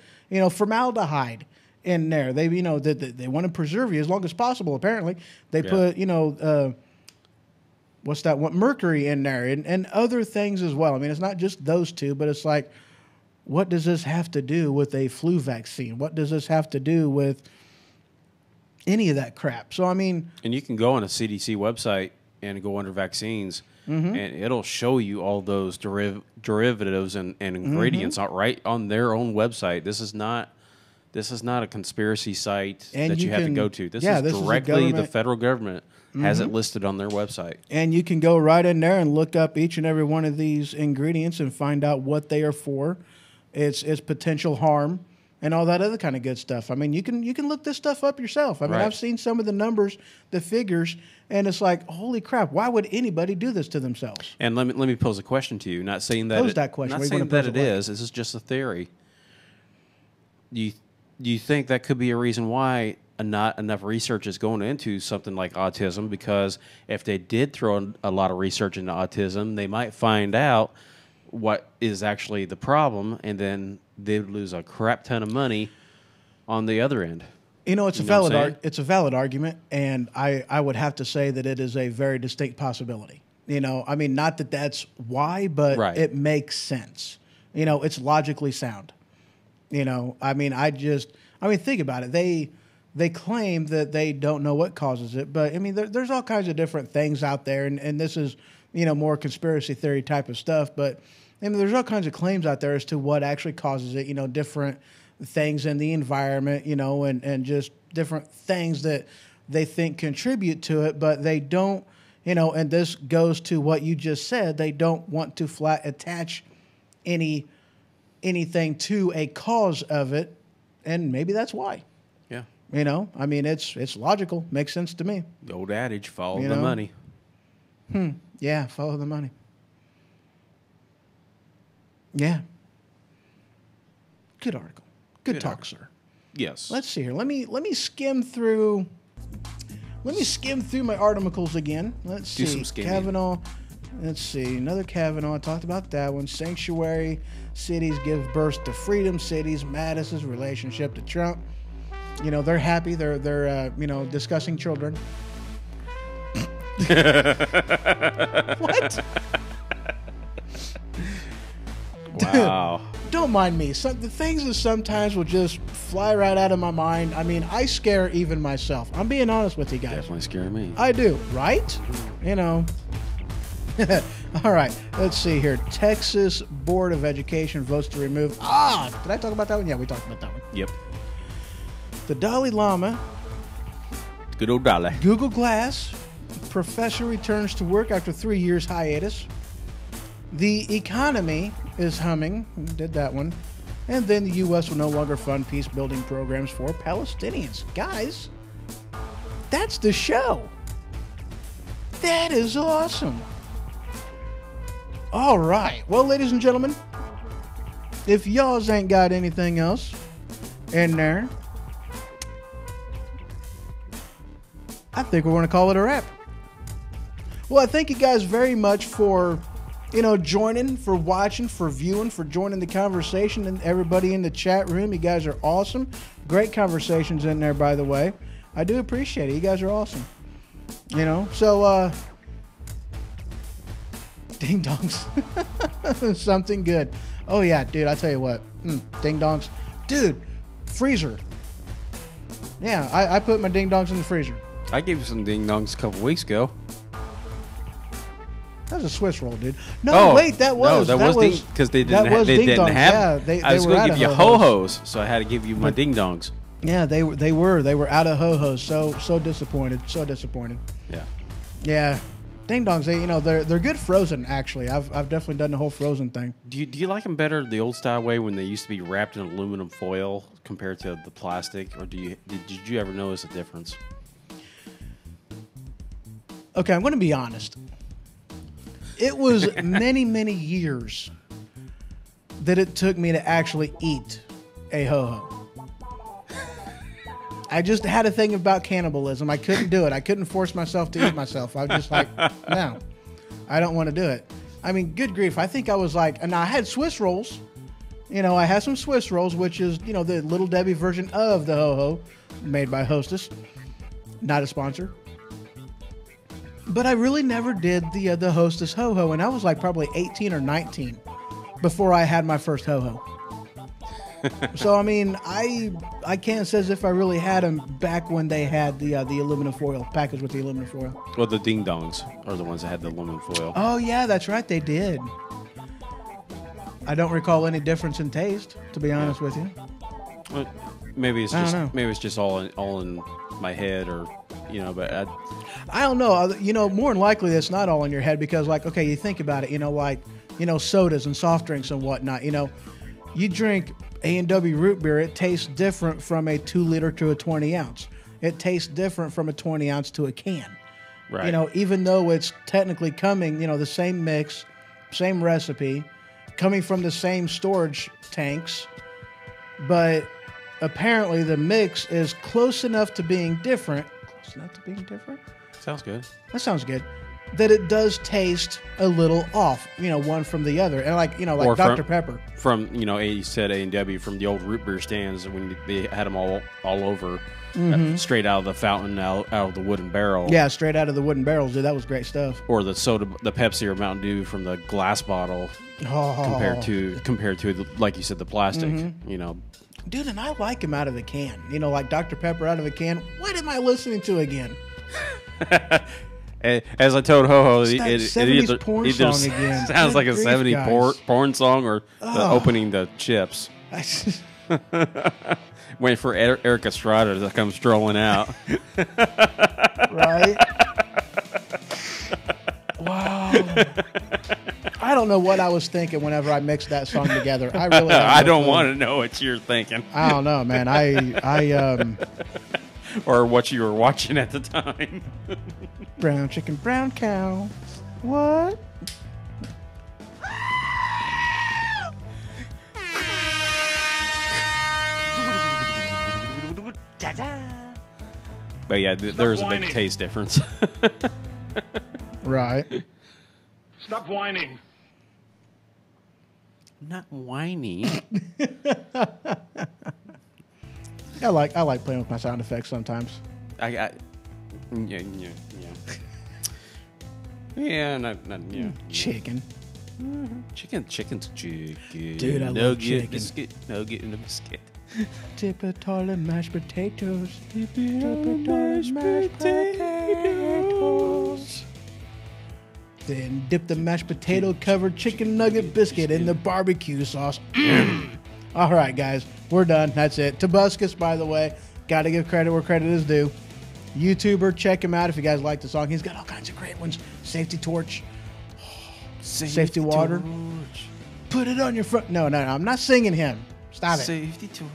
formaldehyde in there. They, they want to preserve you as long as possible, apparently. They put, what's that one? Mercury in there and other things as well. It's not just those two, but it's like, what does this have to do with a flu vaccine? What does this have to do with any of that crap? So, And you can go on a CDC website and go under vaccines, and it'll show you all those derivatives and ingredients right on their own website. This is not a conspiracy site that you have to go to. This is directly the federal government has it listed on their website. And you can go right in there and look up each and every one of these ingredients and find out what they are for, its potential harm, and all that other kind of good stuff. I mean, you can look this stuff up yourself. I mean, Right. I've seen some of the numbers, the figures, and it's like, holy crap, why would anybody do this to themselves? And let me pose a question to you. Not saying that Pose that question. Not What are you saying gonna that pose it it like? is. This is just a theory. Do you think that could be a reason why not enough research is going into something like autism? Because if they did throw a lot of research into autism, they might find out what is actually the problem, and then they would lose a crap ton of money on the other end. You know, it's You know what I'm saying? it's a valid argument, and I would have to say that it is a very distinct possibility. You know, I mean, not that that's why, but Right. it makes sense. You know, it's logically sound. You know, I mean, think about it. They claim that they don't know what causes it, but I mean, there's all kinds of different things out there, and this is, you know, more conspiracy theory type of stuff, but I mean, there's all kinds of claims out there as to what actually causes it, you know, different things in the environment, you know, and just different things that they think contribute to it, but they don't, you know, and this goes to what you just said, they don't want to flat attach anything to a cause of it, and maybe that's why. Yeah. You know, I mean, it's logical, makes sense to me. The old adage, follow You the know? money. Yeah, follow the money. Yeah. Good article. Good talk, sir. Yes. Let's see here. Let me skim through. Let me skim through my articles again. Let's Do see. some skimming. Kavanaugh. Let's see. Another Kavanaugh. I talked about that one. Sanctuary cities give birth to freedom cities. Mattis's relationship to Trump. You know, they're happy. They're you know, discussing children. What? Wow. Don't mind me. The things that sometimes will just fly right out of my mind. I mean, I scare even myself. I'm being honest with you guys. Definitely scaring me. I do, right? You know. All right. Let's see here. Texas Board of Education votes to remove. Did I talk about that one? Yeah, we talked about that one. Yep. The Dalai Lama, Good old dollar. Google Glass, professor returns to work after 3 years hiatus. The economy is humming. Did that one. And then the U.S. will no longer fund peace building programs for Palestinians. Guys, that's the show. That is awesome. All right. Well, ladies and gentlemen, if y'all ain't got anything else in there, I think we're going to call it a wrap. Well, I thank you guys very much for, you know, joining, for watching, for viewing, for joining the conversation, and everybody in the chat room. You guys are awesome. Great conversations in there, by the way. I do appreciate it. You guys are awesome. You know, so, ding dongs. Something good. Oh, yeah, dude, I tell you what. Ding dongs. Dude, freezer. Yeah, I put my ding dongs in the freezer. I gave you some ding dongs a couple weeks ago. That was a Swiss roll, dude. No, wait, that was because they didn't have. They didn't have. Yeah, they I was were going out to of give you ho-hos, so I had to give you my ding dongs. Yeah, they were out of ho-hos. So disappointed. So disappointed. Yeah. Yeah, ding dongs. They're good frozen. Actually, I've definitely done the whole frozen thing. Do you like them better the old style way when they used to be wrapped in aluminum foil compared to the plastic, or did you ever notice a difference? Okay, I'm going to be honest. It was many, many years that it took me to actually eat a ho-ho. I just had a thing about cannibalism. I couldn't do it. I couldn't force myself to eat myself. I was just like, no, I don't want to do it. I mean, good grief. I think I was like, and I had Swiss rolls. You know, I had some Swiss rolls, which is, you know, the Little Debbie version of the ho-ho made by Hostess. Not a sponsor. But I really never did the Hostess ho-ho, and I was like probably 18 or 19 before I had my first ho-ho. So I mean, I can't say as if I really had them back when they had the aluminum foil package with the aluminum foil. Well, the ding dongs are the ones that had the aluminum foil. Oh yeah, that's right, they did. I don't recall any difference in taste, to be honest with you. Well, maybe it's I don't just know. maybe it's just all in my head, or you know, but I don't know. You know, more than likely it's not all in your head because, like, okay, you think about it. You know, like, you know, sodas and soft drinks and whatnot. You know, You drink A&W root beer, it tastes different from a 2 liter to a 20 ounce. It tastes different from a 20 ounce to a can. Right. You know, even though it's technically coming, you know, the same mix, same recipe, coming from the same storage tanks, but apparently the mix is close enough to being different. Close enough to being different? Sounds good. That sounds good. That it does taste a little off, you know, one from the other. And like, you know, like Or Dr. Pepper. From, you know, you said A&W, from the old root beer stands when they had them all over, straight out of the fountain, out of the wooden barrel. Yeah, straight out of the wooden barrels, dude. That was great stuff. Or the soda, the Pepsi or Mountain Dew from the glass bottle compared to, like you said, the plastic, you know. Dude, and I like him out of the can. You know, like Dr. Pepper out of a can. What am I listening to again? As I told Ho-Ho, It's that 70s porn song again. sounds Good like a grief, 70s guys. porn song or the opening the chips. Waiting for Eric Estrada to come strolling out. Right? Wow. I don't know what I was thinking whenever I mixed that song together. I really I don't want to know what you're thinking. I don't know, man. I Or what you were watching at the time. brown chicken, brown cow. What? But yeah, there's a big whining. taste difference. Right. Stop whining. Not whiny. I like playing with my sound effects sometimes. Yeah. Yeah, not yeah. Chicken. Chicken's chicken. Dude, I love nugget, chicken. Biscuit, nugget and a biscuit. Dip it all in mashed potatoes. Dip it all in mashed potatoes. Then dip the mashed potato covered chicken nugget biscuit in the barbecue sauce. All right, guys, we're done. That's it. Tobuscus, by the way, got to give credit where credit is due. YouTuber, check him out if you guys like the song. He's got all kinds of great ones. Safety torch, safety water. Torch. Put it on your front. No, I'm not singing him. Stop it. Safety torch.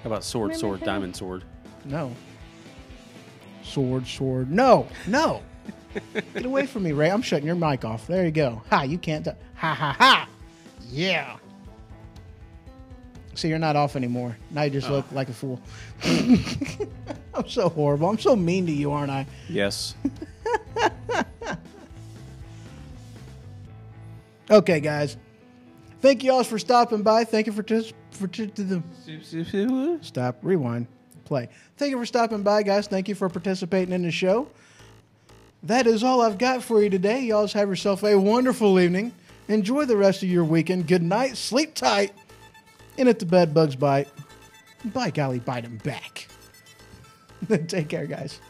How about sword, diamond sword? No. Sword. No. Get away from me, Ray. I'm shutting your mic off. There you go. Ha, you can't. Ha. Yeah. See, you're not off anymore. Now you just look like a fool. I'm so horrible. I'm so mean to you, aren't I? Yes. Okay, guys. Thank you all for stopping by. Thank you for stop, rewind, play. Thank you for stopping by, guys. Thank you for participating in the show. That is all I've got for you today. Y'all have yourself a wonderful evening. Enjoy the rest of your weekend. Good night. Sleep tight. And if the bed bugs bite, by golly, bite them back. Take care, guys.